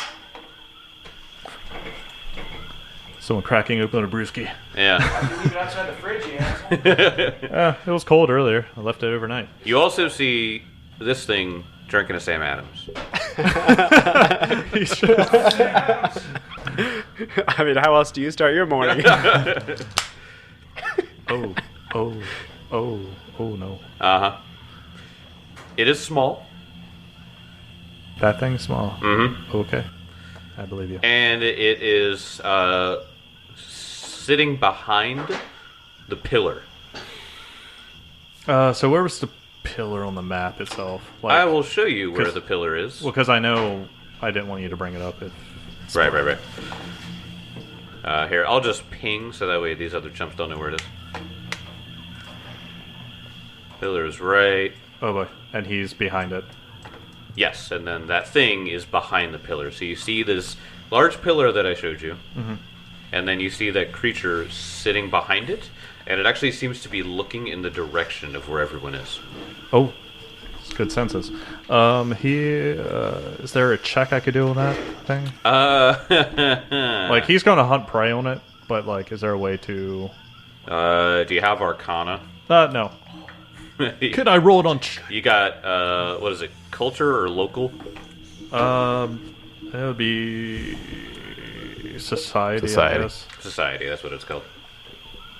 Someone cracking open a brewski. Yeah. Leave it outside the fridge, you asshole. It was cold earlier. I left it overnight. You also see this thing drinking a Sam Adams. I mean, how else do you start your morning? Oh. Oh no. Uh-huh. It is small. That thing's small. Mm-hmm. Okay. I believe you. And it is sitting behind the pillar. So where was the pillar on the map itself? Like, I will show you where the pillar is. Well, because I know I didn't want you to bring it up. Right. Here, I'll just ping so that way these other chumps don't know where it is. Pillar's right. Oh boy, and he's behind it. Yes, and then that thing is behind the pillar. So you see this large pillar that I showed you, and then you see that creature sitting behind it, and it actually seems to be looking in the direction of where everyone is. Oh, it's good senses. Is there a check I could do on that thing? Like, he's going to hunt prey on it, but, like, is there a way to... do you have Arcana? No. Could I roll it on... You got, what is it, culture or local? It would be... Society, I guess. Society, that's what it's called.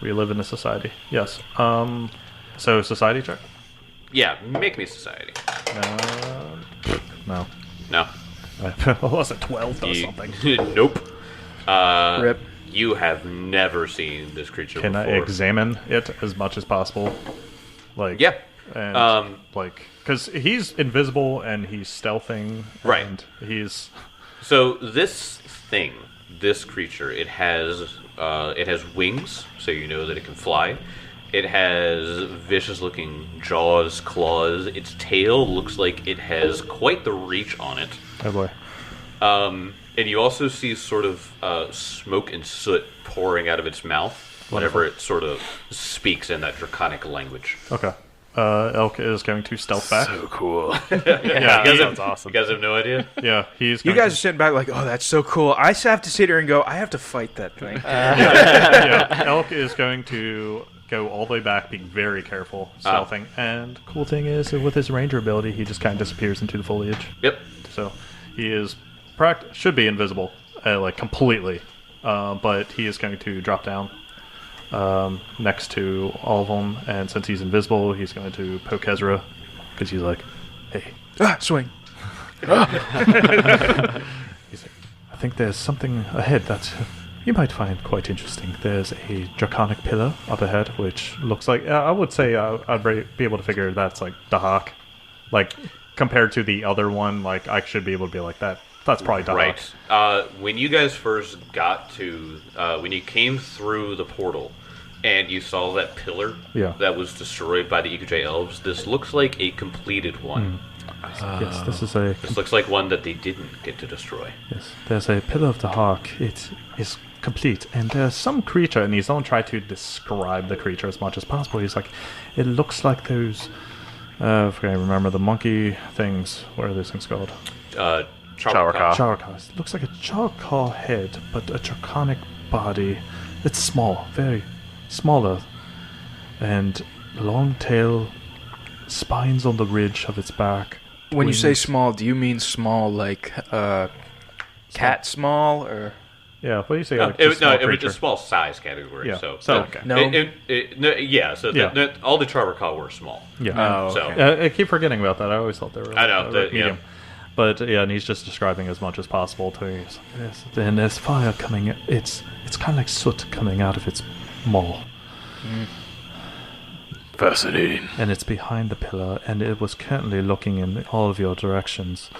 We live in a society. Yes. So, society check? Yeah, make me society. No. No. What was it, 12 or something? Nope. Rip. You have never seen this creature Can before. I examine it as much as possible? Like, Yeah. And, like, because he's invisible and he's stealthing. Right. And he's... So this thing, this creature, it has wings, so you know that it can fly. It has vicious-looking jaws, claws. Its tail looks like it has quite the reach on it. Oh boy. And you also see sort of smoke and soot pouring out of its mouth whenever it sort of speaks in that draconic language. Okay. Elk is going to stealth back. So cool. Yeah, That's awesome. You guys have no idea? yeah, he's. You Going guys are sitting back like, oh, that's so cool. I just have to sit here and go, I have to fight that thing. yeah, Elk is going to go all the way back, being very careful, stealthing. And cool thing is, with his ranger ability, he just kind of disappears into the foliage. Yep. So he is should be invisible, like completely, but he is going to drop down next to all of them, and since he's invisible, he's going to poke Ezra because he's like, "Hey, Swing. he's like, I think there's something ahead that you might find quite interesting. There's a draconic pillar up ahead, which looks like I would say I'd be able to figure that's like Dahak, like compared to the other one. Like I should be able to be like that. That's probably Dahak. Right. When you guys first got to, when you came through the portal, and you saw that pillar that was destroyed by the EQJ elves, this looks like a completed one. Yes, this is a. This looks like one that they didn't get to destroy. Yes, there's a pillar of the Hawk. It is complete, and there's some creature, and he's don't try to describe the creature as much as possible. He's like, it looks like those. If I remember the monkey things. What are those things called? Charaka. Characars. It looks like a charcoal head, but a draconic body. It's small, very smaller, and long tail, spines on the ridge of its back. When you say wings. small, do you mean small like cat small or? Yeah, what do you say? No, like it just was small a creature? small size category. Yeah. So Okay. No. yeah. So Yeah. all the Charaka were small. Yeah. Oh, So okay. I keep forgetting about that. I always thought they were. I know, medium. But yeah, and he's just describing as much as possible to you. Yes, then there's fire coming. It's kind of like soot coming out of its maw, Fascinating. and it's behind the pillar, and it was currently looking in all of your directions.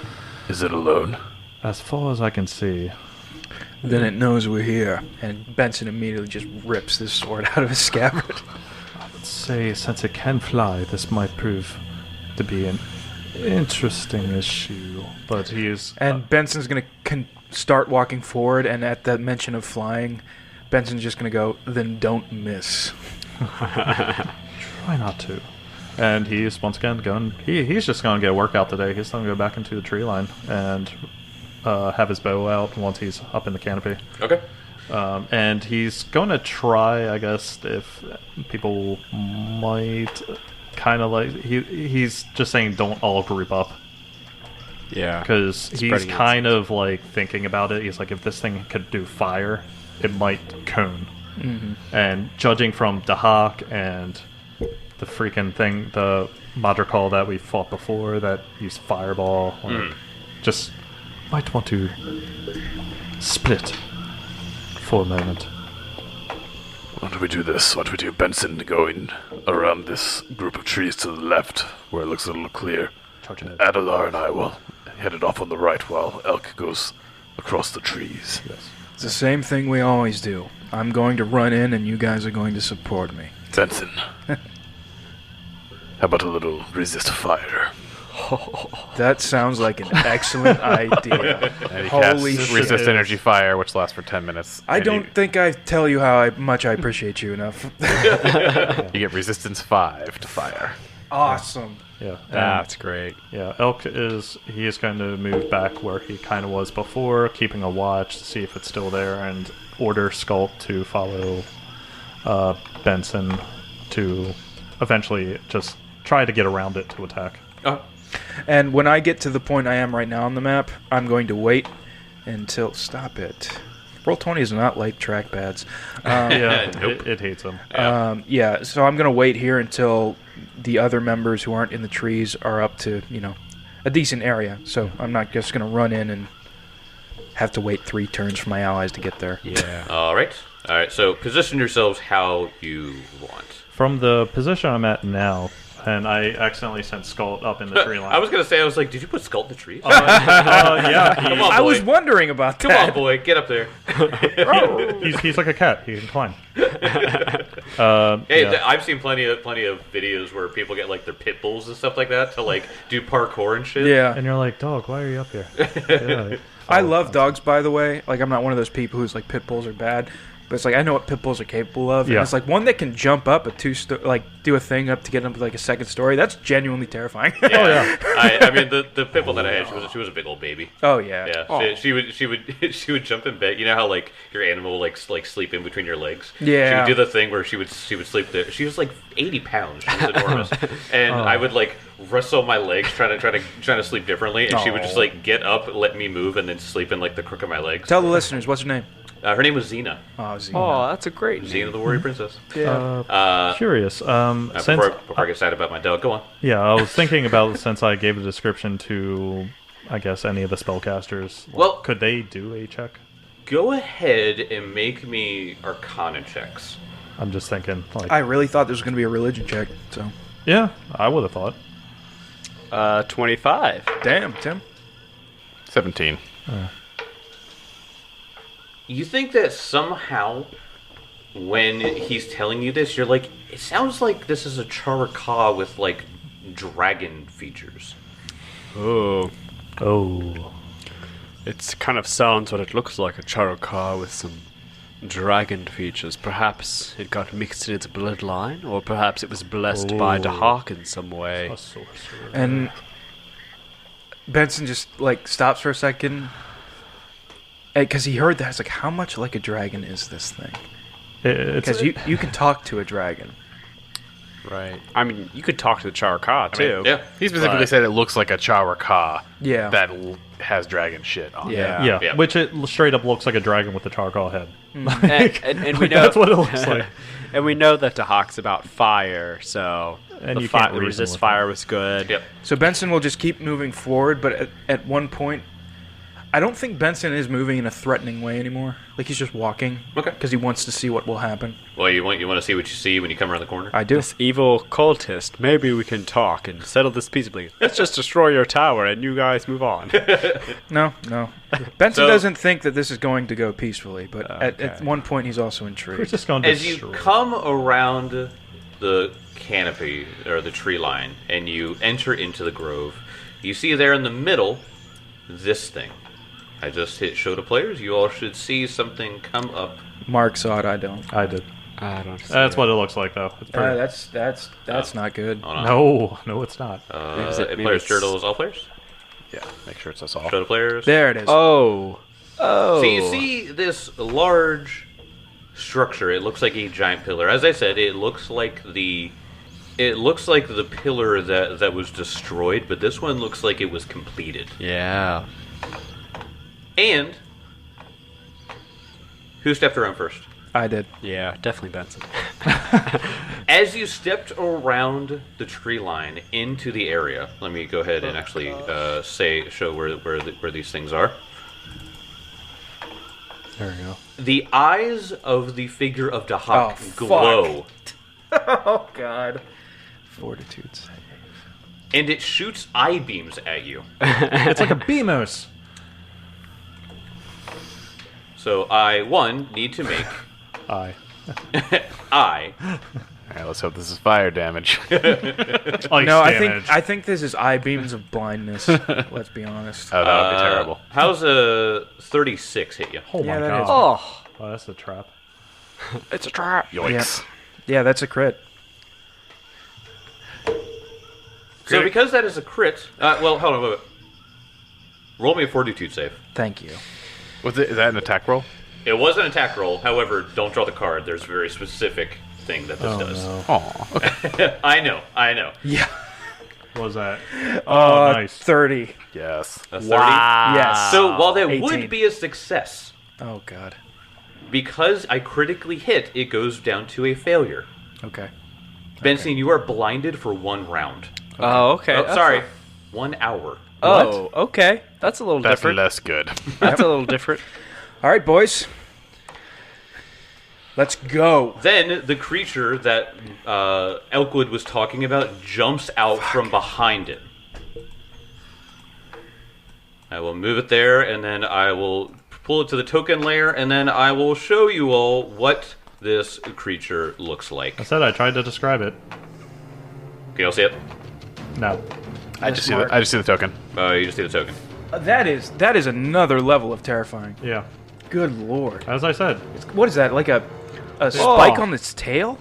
Is it alone? As far as I can see, Then it knows we're here. And Benson immediately just rips this sword out of his scabbard. say since it can fly, this might prove to be an interesting issue. But he is. And Benson's going to start walking forward, and at the mention of flying, Benson's just going to go, then don't miss. Try not to. And he's once again going. He's just going to get a workout today. He's going to go back into the tree line and have his bow out once he's up in the canopy. Okay. And he's going to try, I guess, if people might kind of like. He's just saying don't all group up. Yeah. Because he's spreading it. kind of like thinking about it. He's like, if this thing could do fire, it might cone. Mm-hmm. And judging from Dahak and the freaking thing, the Madrigal that we fought before that used fireball. Just might want to split for a moment. Why don't we do this? Why don't we do Benson going around this group of trees to the left, where it looks a little clear. Charge ahead. Adelar and I will head it off on the right while Elk goes across the trees. Yes. It's the same thing we always do. I'm going to run in, and you guys are going to support me. Benson, how about a little resist fire? That sounds like an excellent idea. And he Holy casts shit. resist energy fire, which lasts for 10 minutes. I and don't think I tell you how much I appreciate you enough. You get resistance 5 to fire. Awesome. Yeah. That's great. Yeah, Elk is going to move back where he kind of was before, keeping a watch to see if it's still there, and order Sculpt to follow Benson to eventually just try to get around it to attack. And when I get to the point I am right now on the map, I'm going to wait until... Stop it. Roll20 is not like trackpads. Nope. It hates him. So I'm going to wait here until the other members who aren't in the trees are up to, a decent area. So I'm not just going to run in and have to wait 3 turns for my allies to get there. Yeah. All right. So position yourselves how you want. From the position I'm at now, and I accidentally sent Skull up in the tree line. I was gonna say, did you put Skull in the trees? Yeah, Come on, I boy. was wondering about Come that. on, boy, get up there. he's like a cat. He can climb. Hey, I've seen plenty of videos where people get like their pit bulls and stuff like that to like do parkour and shit. Yeah. And you're like, dog, why are you up here? Yeah. I love dogs, by the way. Like, I'm not one of those people who's like, pit bulls are bad. But it's like, I know what pit bulls are capable of. And Yeah. it's like, one that can jump up do a thing up to get up to like a second story. That's genuinely terrifying. Yeah. I mean, the pit bull that I had, she was a big old baby. Oh, yeah. Yeah, Oh. she would jump in bed. You know how like your animal like sleep in between your legs. Yeah. She would do the thing where she would sleep there. She was like 80 pounds. She was enormous, and I would like wrestle my legs trying to sleep differently, and she would just like get up, let me move, and then sleep in like the crook of my legs. Tell the listeners, what's her name? Her name was Xena. Oh, Xena. Oh, that's a great Xena the Warrior Princess. Curious. Since Before I get sad about my dog, go on. yeah, I was thinking about since I gave a description to, I guess, any of the spellcasters. Well- could they do a check? Go ahead and make me Arcana checks. I'm just thinking, like, I really thought there was going to be a religion check. So, yeah, I would have thought. 25. damn, Tim. 17. You think that somehow, when he's telling you this, you're like, it sounds like this is a Charaka with like dragon features. Oh. Oh, It kind of sounds what it looks like, a Charaka with some dragon features. Perhaps it got mixed in its bloodline, or perhaps it was blessed by Dahak in some way. a sorcerer. And Benson just like stops for a second. Because he heard that. It's like, how much like a dragon is this thing? It's Because you can talk to a dragon. Right. I mean, you could talk to the Charaka, too. Yeah. He specifically But- said it looks like a Chawraka Yeah. that has dragon shit on it. Yeah. yeah, which it straight up looks like a dragon with a charcoal head. And we know That's what it looks like. And we know that Dahak's about fire, so And the, you can't the reason resist with fire him. was good. Yep. So Benson will just keep moving forward, but at one point, I don't think Benson is moving in a threatening way anymore. Like, he's just walking. Okay. Because he wants to see what will happen. Well, you want to see what you see when you come around the corner. I do. This evil cultist, maybe we can talk and settle this peaceably. Let's just destroy your tower and you guys move on. No. Benson So- doesn't think that this is going to go peacefully, but at Okay. one point he's also We're intrigued. just going to As you come around the canopy or the tree line and you enter into the grove, you see there in the middle this thing. I just hit show to players. You all should see something come up. Mark saw it, I don't. I did. I don't see That's it. what it looks like, though. It's pretty... That's not good. Hold on. No, it's not. Maybe Players, it's- turtles, all players. Yeah, make sure it's us all. Show to players. There it is. Oh. So you see this large structure. It looks like a giant pillar. As I said, it looks like the pillar that was destroyed, but this one looks like it was completed. Yeah. And who stepped around first? I did. Yeah, definitely Benson. As you stepped around the tree line into the area, let me go ahead and actually show where these things are. There we go. The eyes of the figure of Dahak glow. Oh, God. Fortitude save. And it shoots eye beams at you. It's like a Beamos. So I, need to make... Aye. I. Alright, let's hope this is fire damage. Ice No, damage. I think this is eye beams of blindness. Let's be honest. Oh, that would be terrible. How's a 36 hit you? Oh my Yeah, that god. is- Oh, Oh, that's a trap. it's a trap. Yoinks. Yeah, that's a crit. So because that is a crit... well, hold on, wait. Roll me a fortitude save. Thank you. Is that an attack roll? It was an attack roll, however, don't draw the card. There's a very specific thing that this does. No. Oh, okay. I know. Yeah. What was that? Oh, nice. 30. Yes. A 30. Wow. Yes. So while that 18. would be a success, Oh, God. because I critically hit, it goes down to a failure. Okay. Benson, you are blinded for 1 round. Oh, okay. Oh, That's sorry. not- 1 hour. Oh, okay. That's a little That's different. less good. That's a little different. All right, boys. Let's go. Then the creature that Elkwood was talking about jumps out from behind it. I will move it there, and then I will pull it to the token layer, and then I will show you all what this creature looks like. I said I tried to describe it. Can you all see it? No. I just see the token. You just see the token. That is another level of terrifying. Yeah. Good lord. As I said. What is that? Like a spike on its tail?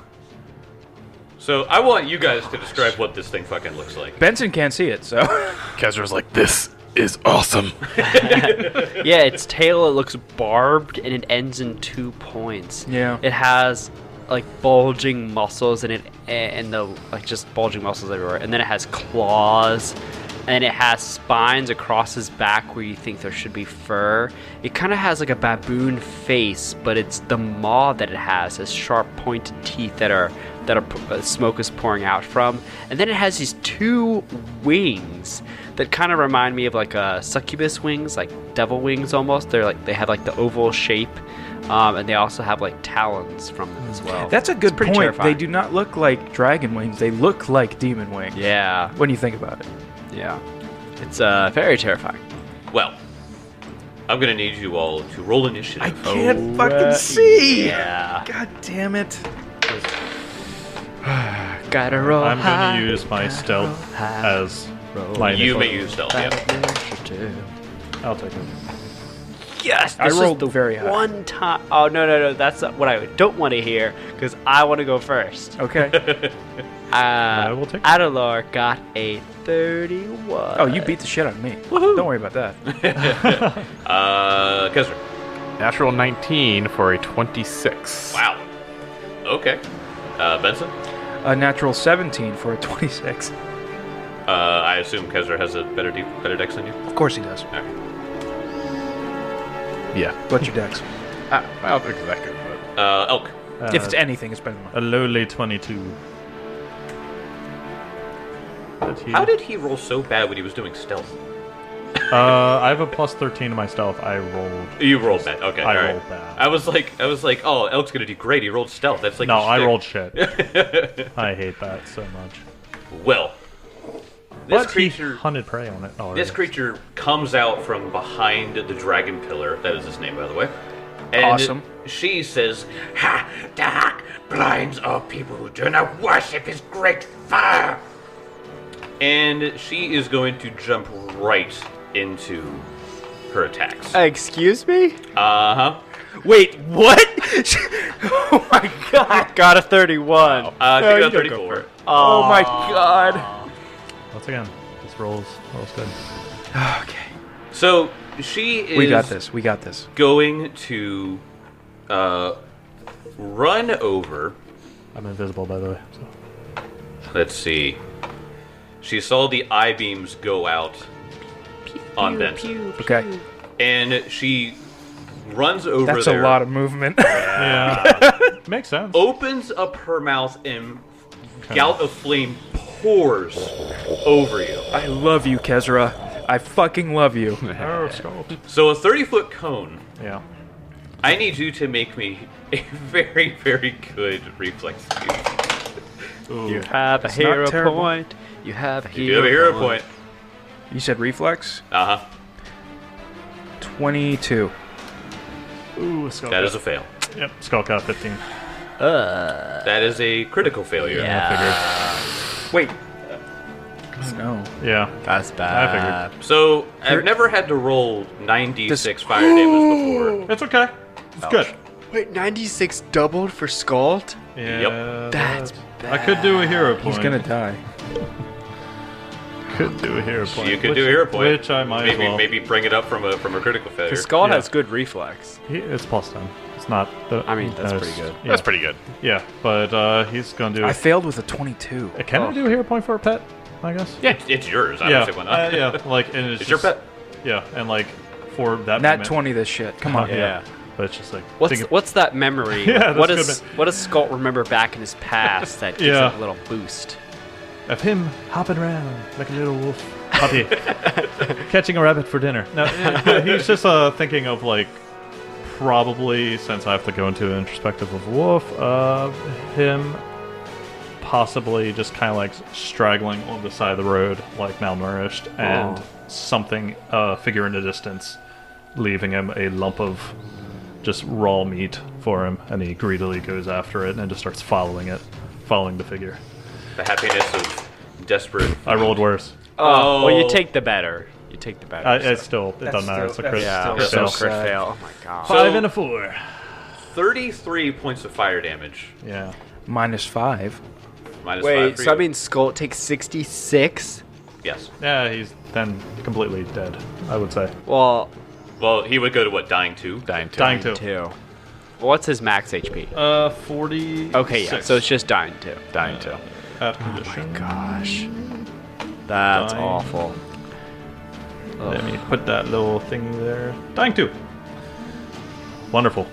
So I want you guys to describe what this thing fucking looks like. Benson can't see it, so. Kezra's like, this is awesome. Yeah, its tail, it looks barbed, and it ends in 2 points. Yeah. It has, like, bulging muscles, and just bulging muscles everywhere. And then it has claws, and it has spines across his back where you think there should be fur. It kind of has, like, a baboon face, but it's the maw that it has sharp, pointed teeth that smoke is pouring out from. And then it has these 2 wings that kind of remind me of like succubus wings, like devil wings almost. They have like the oval shape, and they also have like talons from them as well. That's a good pretty point. terrifying. They do not look like dragon wings. They look like demon wings. Yeah, When you think about it. yeah. It's very terrifying. Well, I'm going to need you all to roll initiative. I can't fucking see. Yeah. God damn it. Gotta roll. I'm high, going to use my stealth as my You initial. may use stealth, yeah. I'll take it. Yes, I this rolled is the very high. one time. Oh no! That's not what I don't want to hear because I want to go first. Okay. I will take it. Adelor got a 31. Oh, you beat the shit out of me. Don't worry about that. Kezra. Natural 19 for a 26. Wow. Okay. Benson? A natural 17 for a 26. I assume Kezra has a better dex than you? Of course he does. Okay. Yeah. What's your dex? I don't think it's that good, but... Elk. If it's anything, it's better than mine. A lowly 22. How did he roll so bad when he was doing stealth? I have a plus 13 to my stealth. I rolled. You rolled bad. Okay, I all right. rolled bad. I was like, oh, Elk's gonna do great. He rolled stealth. That's like No, his I shtick. rolled shit. I hate that so much. Well, this But he creature, hunted prey on it. Oh, this creature comes out from behind the dragon pillar. That is his name, by the way. And Awesome. She says, "Ha! Dark blinds all people who do not worship his great fire." And she is going to jump right into her attacks. Excuse me? Uh-huh. Wait, what? Oh my god. Got a 31. She got you don't go 34. Oh my god. Once again, this rolls good. Okay. So she is We got this. We got this. going to run over. I'm invisible, by the way. So. Let's see. She saw the eye beams go out on Benson. Okay. And she runs over That's there. a lot of movement. Yeah. Makes sense. Opens up her mouth and gout of flame pours over you. I love you, Kezra. I fucking love you. Oh, Scald. So a 30-foot cone. Yeah. I need you to make me a very, very good reflex save. You have a It's not hero terrible. point. You have a You hero have a hero point. You said reflex? Uh-huh. 22. Ooh, Skull. That is a fail. Yep, Skull got 15. That is a critical failure. Yeah. Wait. No. Yeah. That's bad. figured. So, I've never had to roll 96 fire damage before. It's okay. It's good. Wait, 96 doubled for Scald? Yeah. That's I could do a hero point. He's gonna die. Could do a hero point. You could do a hero point. Which I might maybe, as well. Maybe bring it up from a critical failure. Because Scald Yeah. has good reflex. It's +10. It's not. I mean, that's pretty good. Yeah. That's pretty good. Yeah, but he's gonna do. I failed with a 22. Can I do a hero point for a pet? I guess. Yeah, it's yours. I Yeah. don't see why not. Yeah. Like, and it's It's your just- pet. Yeah, and like for that. Nat moment- 20 this shit. Come on. Yeah. But it's just like. What's that memory? Yeah, what that's does good. what does Scott remember back in his past that gives Yeah. it a little boost? Of him hopping around like a little wolf puppy, catching a rabbit for dinner. No, he's just thinking of like probably, since I have to go into an introspective of a wolf, him possibly just kind of like straggling on the side of the road, like malnourished, and something figure in the distance, leaving him a lump of just raw meat for him, and he greedily goes after it and just starts following the figure. The happiness of desperate. I rolled worse. Oh, well, you take the better. You take the better. It doesn't matter. It's a crit. yeah, crit so fail. crit fail. Oh my god. So- 5 and a 4. 33 points of fire damage. Yeah. -5. Minus 5 Wait, for so I you. mean Skull takes 66? Yes. Yeah, he's then completely dead, I would say. Well, Well, he would go to what, dying 2? Dying too. Dying 2. 2. What's his max HP? 40. Okay, yeah, so it's just dying 2. Dying too. At condition. Gosh. That's Dying. awful. Let me put that little thing there. Dying 2. Wonderful.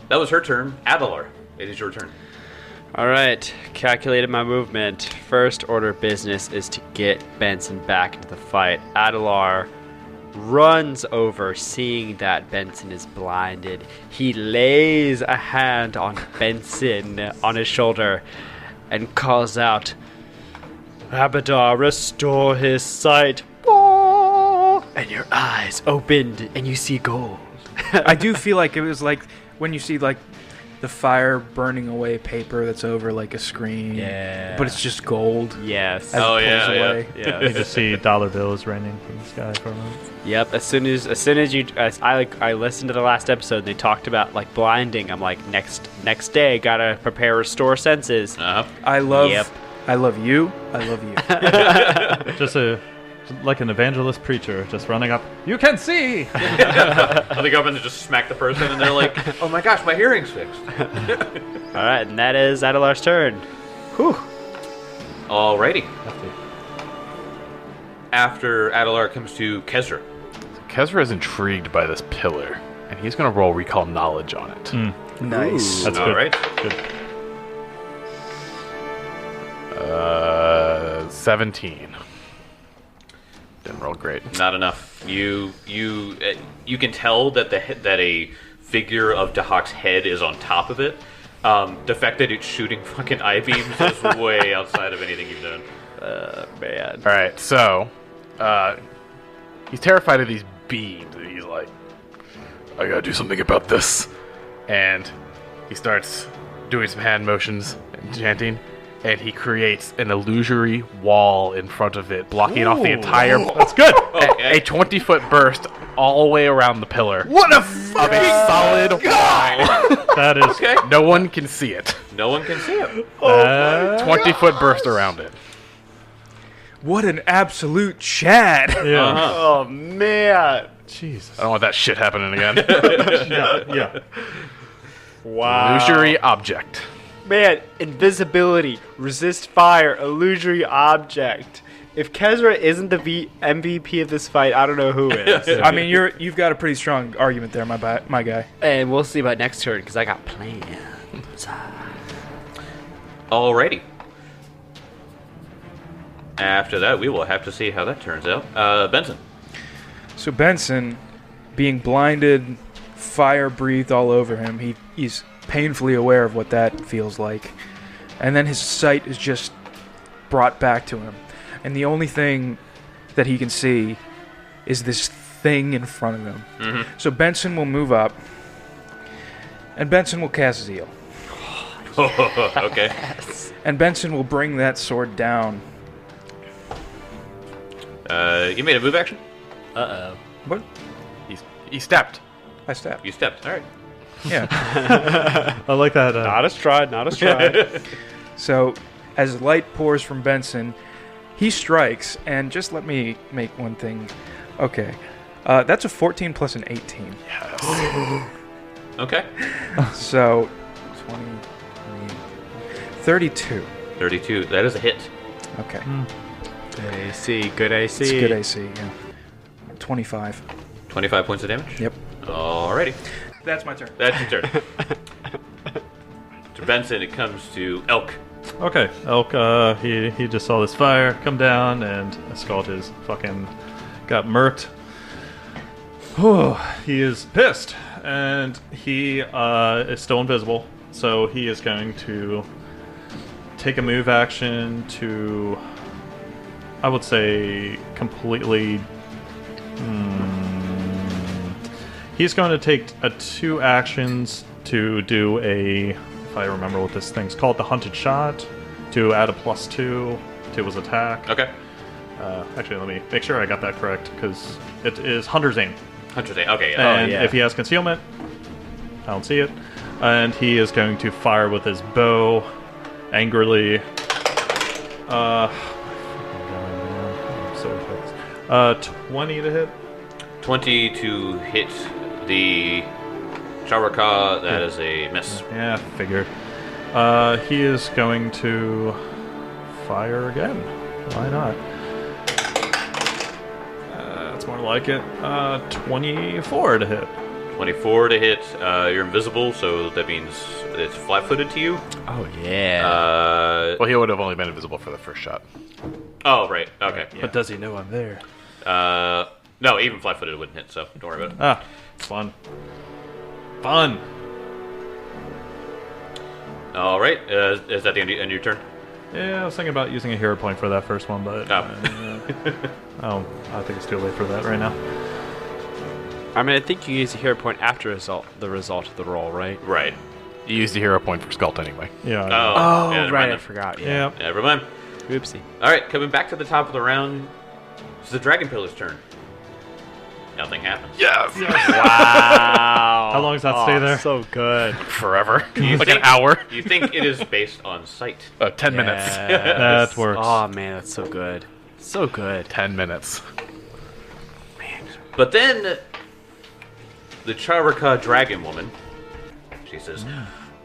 That was her turn. Adelar, it is your turn. Alright, calculated my movement. First order of business is to get Benson back into the fight. Adelar runs over, seeing that Benson is blinded. He lays a hand on Benson on his shoulder and calls out, Abadar, restore his sight. And your eyes opened and you see gold. I do feel like it was like when you see like the fire burning away paper that's over like a screen. Yeah. But it's just gold. Yes. As Oh, it yeah, pulls yeah. away. You just see dollar bills raining from the sky for a moment. Yep. As soon as you, I listened to the last episode. And they talked about like blinding. I'm like next day, gotta prepare restore senses. Uh-huh. I love Yep. I love you. I love you. Just like an evangelist preacher, just running up. You can see. I think I'm going to just smack the person, and they're like, oh my gosh, my hearing's fixed. All right, and that is Adelar's turn. Whew. Alrighty. After Adelar comes to Kezra. Kezra is intrigued by this pillar, and he's going to roll recall knowledge on it. Nice. That's All good. right. Good. 17. Didn't roll great. Not enough. You can tell that that a figure of Dahak's head is on top of it. The fact that it's shooting fucking eye beams is way outside of anything you've done. Man. All right, so he's terrified of these beams, and he's like, "I gotta do something about this." And he starts doing some hand motions and chanting, and he creates an illusory wall in front of it, blocking off the entire. That's good. Okay. A 20-foot burst all the way around the pillar What a of a solid wall. That is. Okay. No one can see it. No one can see it. 20-foot burst around it. What an absolute Chad. Yeah. Uh-huh. Oh man. Jesus. I don't want that shit happening again. Yeah. Wow. Illusory object. Man, invisibility, resist fire, illusory object. If Kezra isn't the MVP of this fight, I don't know who is. I mean, you've got a pretty strong argument there, my guy. And we'll see about next turn, because I got plans. Alrighty. After that, we will have to see how that turns out. Benson. So Benson, being blinded, fire breathed all over him, he's painfully aware of what that feels like. And then his sight is just brought back to him. And the only thing that he can see is this thing in front of him. Mm-hmm. So Benson will move up, and Benson will cast Zeal. Okay. Yes. And Benson will bring that sword down. You made a move action? Uh-oh. What? He stepped. I stabbed. You stepped. All right. Yeah. I like that. Not a stride, not a stride. So, as light pours from Benson, he strikes, and just let me make one thing. Okay. That's a 14 plus an 18. Yes. Okay. So, 20, 32. 32. That is a hit. Okay. Good AC, good AC. It's good AC, yeah. 25. 25 points of damage? Yep. Alrighty. That's my turn. That's your turn. To Benson, it comes to Elk. Okay, Elk, he just saw this fire come down, and Scald is fucking got murked. Whew, he is pissed, and he is still invisible, so he is going to take a move action to, I would say, completely... He's going to take 2 actions to do a, if I remember what this thing's called, the Hunted Shot, to add a +2 to his attack. Okay. Actually, let me make sure I got that correct, because it is Hunter's Aim. Hunter's Aim. Okay, yeah. And if he has concealment, I don't see it. And he is going to fire with his bow, angrily. I'm so pissed. 20 to hit. 20 to hit the Charaka. That is a miss. Yeah, figured. He is going to fire again. Why not? That's more like it. 24 to hit. 24 to hit. You're invisible, so that means it's flat-footed to you. Oh, yeah. Well, he would have only been invisible for the first shot. Oh, right. Okay. But does he know I'm there? No, even flat-footed wouldn't hit, so don't worry about it. Ah, it's fun. Fun! All right. Is that the end of your turn? Yeah, I was thinking about using a hero point for that first one, but... Oh. I think it's too late for that right now. I mean, I think you use a hero point after the result of the roll, right? Right. You used the hero point for Skult anyway. Yeah. Oh, yeah, never right, mind I then. forgot. Yeah. Never mind. Oopsie. All right, coming back to the top of the round. It's the Dragon Pillar's turn. Nothing happens. Yes! Wow. How long does that stay there? So good. Forever. You Like think- an hour. You think it is based on sight. 10 minutes. That works. Oh, man, that's so good. So good. 10 minutes. But then, the Charaka Dragon Woman, she says,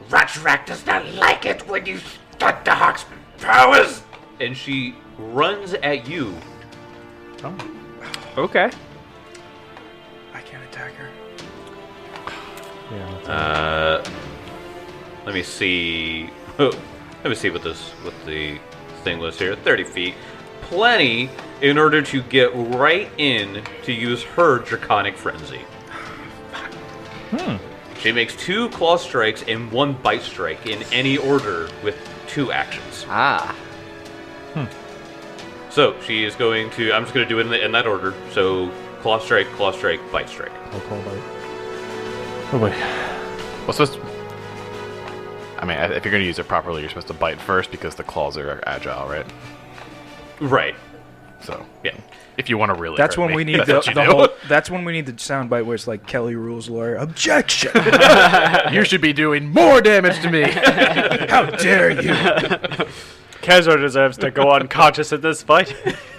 Ratchrak does not like it when you stunt the Hawk's powers! And she runs at you. Oh. Okay. I can't attack her. Yeah. Let me see. Let me see what the thing was here. 30 feet. Plenty in order to get right in to use her Draconic Frenzy. She makes 2 claw strikes and 1 bite strike in any order with 2 actions. Ah. So she is going to. I'm just going to do it in that order. So claw strike, bite strike. I'll call that. Oh boy. Well, supposed to, I mean, if you're going to use it properly, you're supposed to bite first because the claws are agile, right? Right. So, Yeah. if you want to really That's hurt when me, we need that's the what you do. whole. That's when we need the soundbite where it's like Kelly Rules lawyer. Objection! You should be doing more damage to me. How dare you! Kezra deserves to go unconscious at this fight.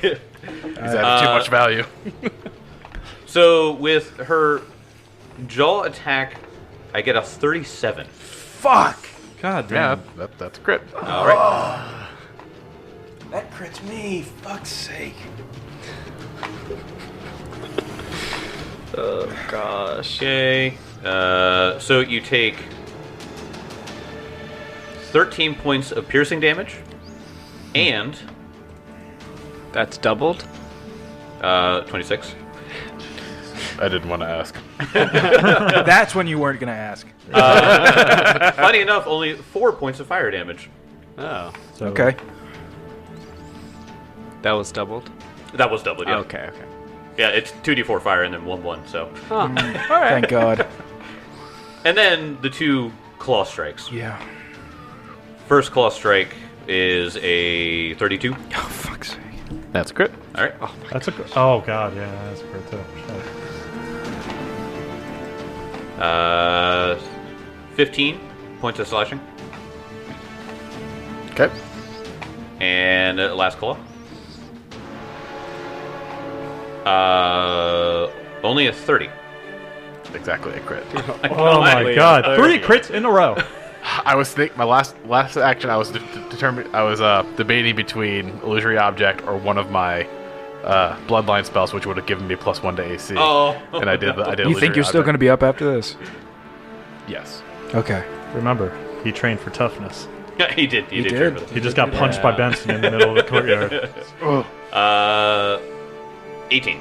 He's added too much value. So with her jaw attack, I get a 37. Fuck! God Yeah, damn. that's a crit. All right. That crits me. Fuck's sake. Oh gosh. Okay. So you take 13 points of piercing damage, and That's doubled? 26. I didn't want to ask. That's when you weren't gonna ask. Funny enough, only 4 points of fire damage. Oh. So, Okay. That was doubled? That was doubled, yeah. Okay. Yeah, it's 2d4 fire and then 1/1, so. Thank God. And then the 2 claw strikes. Yeah. First claw strike is a 32. Oh, fuck's sake. That's a crit. All right. That's a. Oh god, yeah, that's a crit too. Shit. 15 points of slashing. Okay. And last claw. Only a 30. Exactly a crit. Oh my god, 3 crits in a row. I was thinking my last action. I was determined. I was debating between illusory object or one of my bloodline spells, which would have given me +1 to AC. Oh. And I did. I did. You think you're still gonna be up after this? Yes. Okay. Remember, he trained for toughness. he did. He did. did. train for this. He just got punched by Benson in the middle of the courtyard. 18.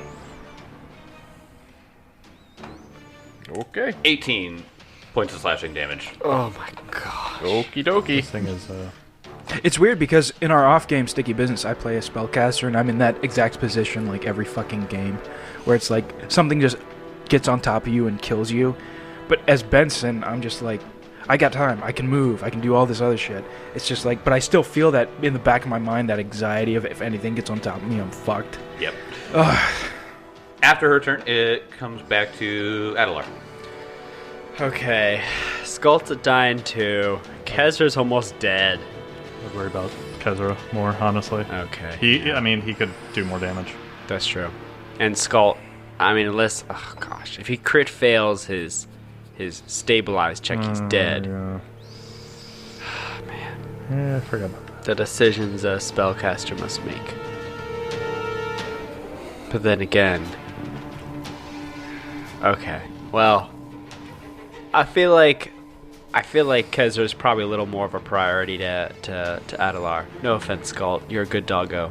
Okay. 18 points of slashing damage. Oh my god. Okie dokie. This thing is. It's weird because in our off-game Sticky Business, I play a spellcaster, and I'm in that exact position like every fucking game, where it's like something just gets on top of you and kills you. But as Benson, I'm just like, I got time. I can move. I can do all this other shit. It's just like, but I still feel that in the back of my mind, that anxiety of if anything gets on top of me, I'm fucked. Yep. Ugh. After her turn, it comes back to Adelar. Okay. Skull's dying too. Kezra's almost dead. I'd worry about Kezra more, honestly. Okay. He could do more damage. That's true. And Skull, I mean, unless, oh gosh, if he crit fails his stabilize check, he's dead. Yeah. Man. Yeah, I forgot about that. The decisions a spellcaster must make. But then again, okay. Well, I feel like Kezra is probably a little more of a priority to Adelar. No offense, Skull. You're a good doggo.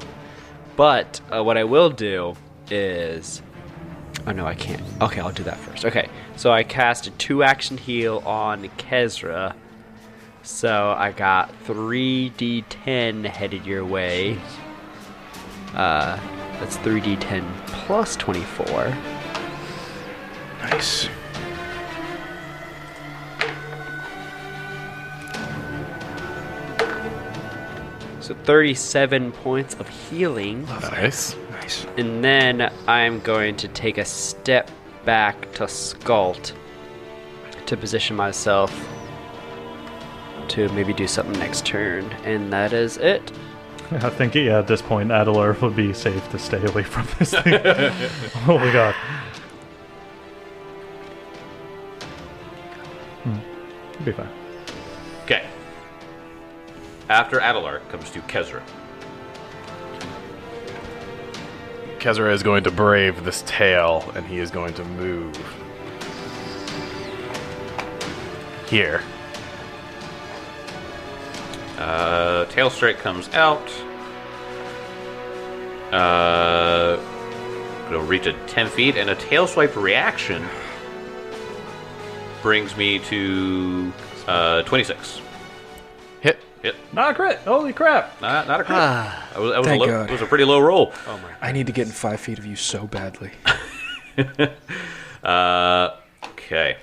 But what I will do is... Oh, no, I can't. Okay, I'll do that first. Okay, so I cast a 2-action heal on Kezra. So I got 3d10 headed your way. That's 3d10 plus 24. Nice. So 37 points of healing. Nice. Nice. And then I'm going to take a step back to Scald to position myself to maybe do something next turn. And that is it. I think, yeah, at this point, Adelar would be safe to stay away from this thing. Oh my god. It'll be fine. Okay. After Adelar comes to Kezra. Kezra is going to brave this tail, and he is going to move here. Tail Strike comes out. It'll reach at 10 feet, and a Tail Swipe reaction brings me to 26. Hit. Hit. Not a crit! Holy crap! Not a crit. That was Thank a God. it was a pretty low roll. Oh my. I need to get in 5 feet of you so badly. Okay.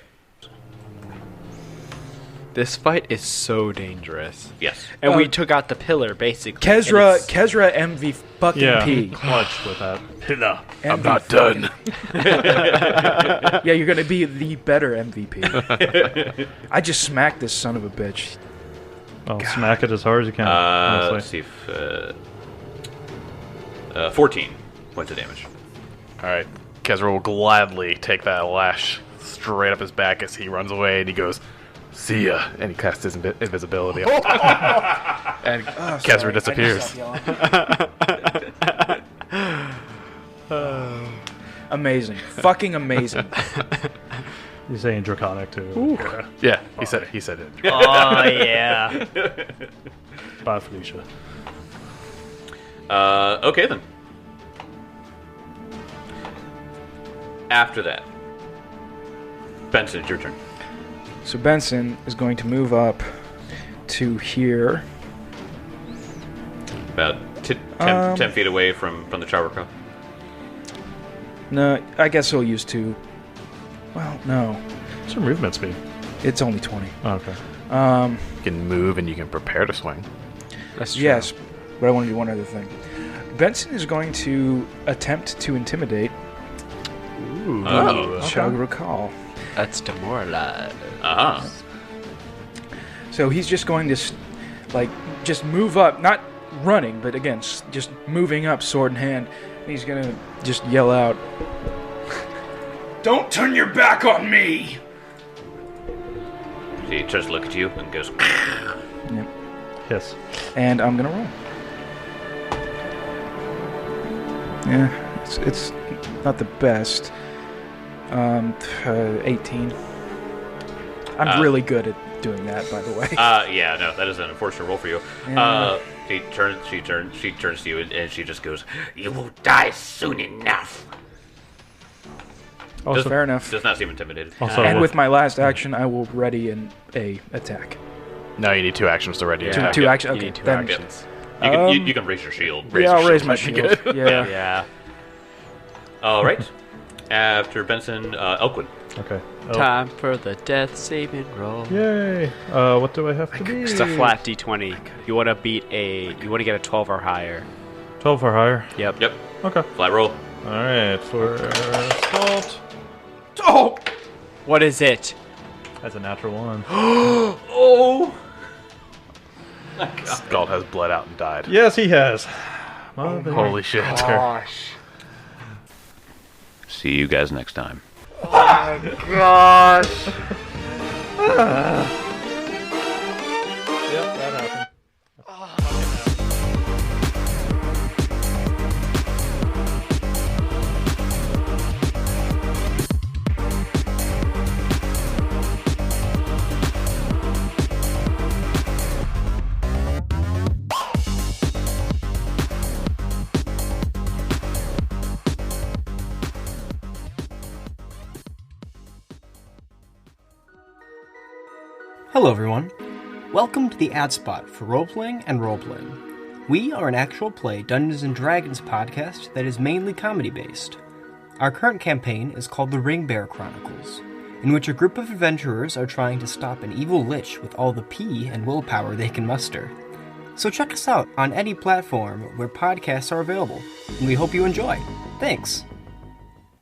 This fight is so dangerous. Yes. And we took out the pillar, basically. Kezra And it's- MV fucking Yeah, P. clutch with that. Pillar. I'm not done. Yeah, you're gonna be the better MVP. I just smacked this son of a bitch. Oh, smack it as hard as you can, Let's honestly. see if 14 points of damage. All right. Kezra will gladly take that lash straight up his back as he runs away, and he goes, See ya. And he casts his invisibility. And Kezra disappears. Amazing. Fucking amazing. You're saying draconic too. Yeah, he said it. Oh, yeah. Bye, Felicia. Okay then. After that, Benson, it's your turn. So Benson is going to move up to here. About 10 feet away from the shower cup. No, I guess he'll use 2. Well, no. What's your movement speed? It's only 20. Oh, okay. You can move and you can prepare to swing. That's true. Yes, but I want to do one other thing. Benson is going to attempt to intimidate Oh. Chug Recall. That's demoralized. Uh-huh. So he's just going to, just move up, not running, but again, just moving up, sword in hand. And he's going to just yell out, "Don't turn your back on me!" He tries to look at you and goes, Yep. Yes. And I'm going to roll. Yeah, it's not the best. 18. I'm really good at doing that, by the way. yeah, no, that is an unfortunate roll for you. Yeah. She turns to you and she just goes, "You will die soon enough." Also, Fair enough. Does not seem intimidated. Also, And with my last action, I will ready a attack. No, you need 2 actions to ready attack. Two actions. You Okay, need 2 then. actions. You can raise your shield. Yeah, I'll your raise shield, my that'd be shield. good. Yeah. Yeah. All right. After Benson, Elkwood. okay. Oh, Time for the death saving roll. yay. What do I have to be? It's a flat d20. You want to get a 12 or higher. 12 or higher. Yep. Yep. Okay. Flat roll. Alright, for assault. Oh! What is it? That's a natural 1. Oh. Scald has bled out and died. Yes, he has. Mother- Holy shit. Gosh. See you guys next time. Gosh. Yep, that happened. Hello everyone. Welcome to the ad spot for role-playing and role-playing. We are an actual play Dungeons & Dragons podcast that is mainly comedy-based. Our current campaign is called the Ring Bear Chronicles, in which a group of adventurers are trying to stop an evil lich with all the pee and willpower they can muster. So check us out on any platform where podcasts are available, and we hope you enjoy. Thanks!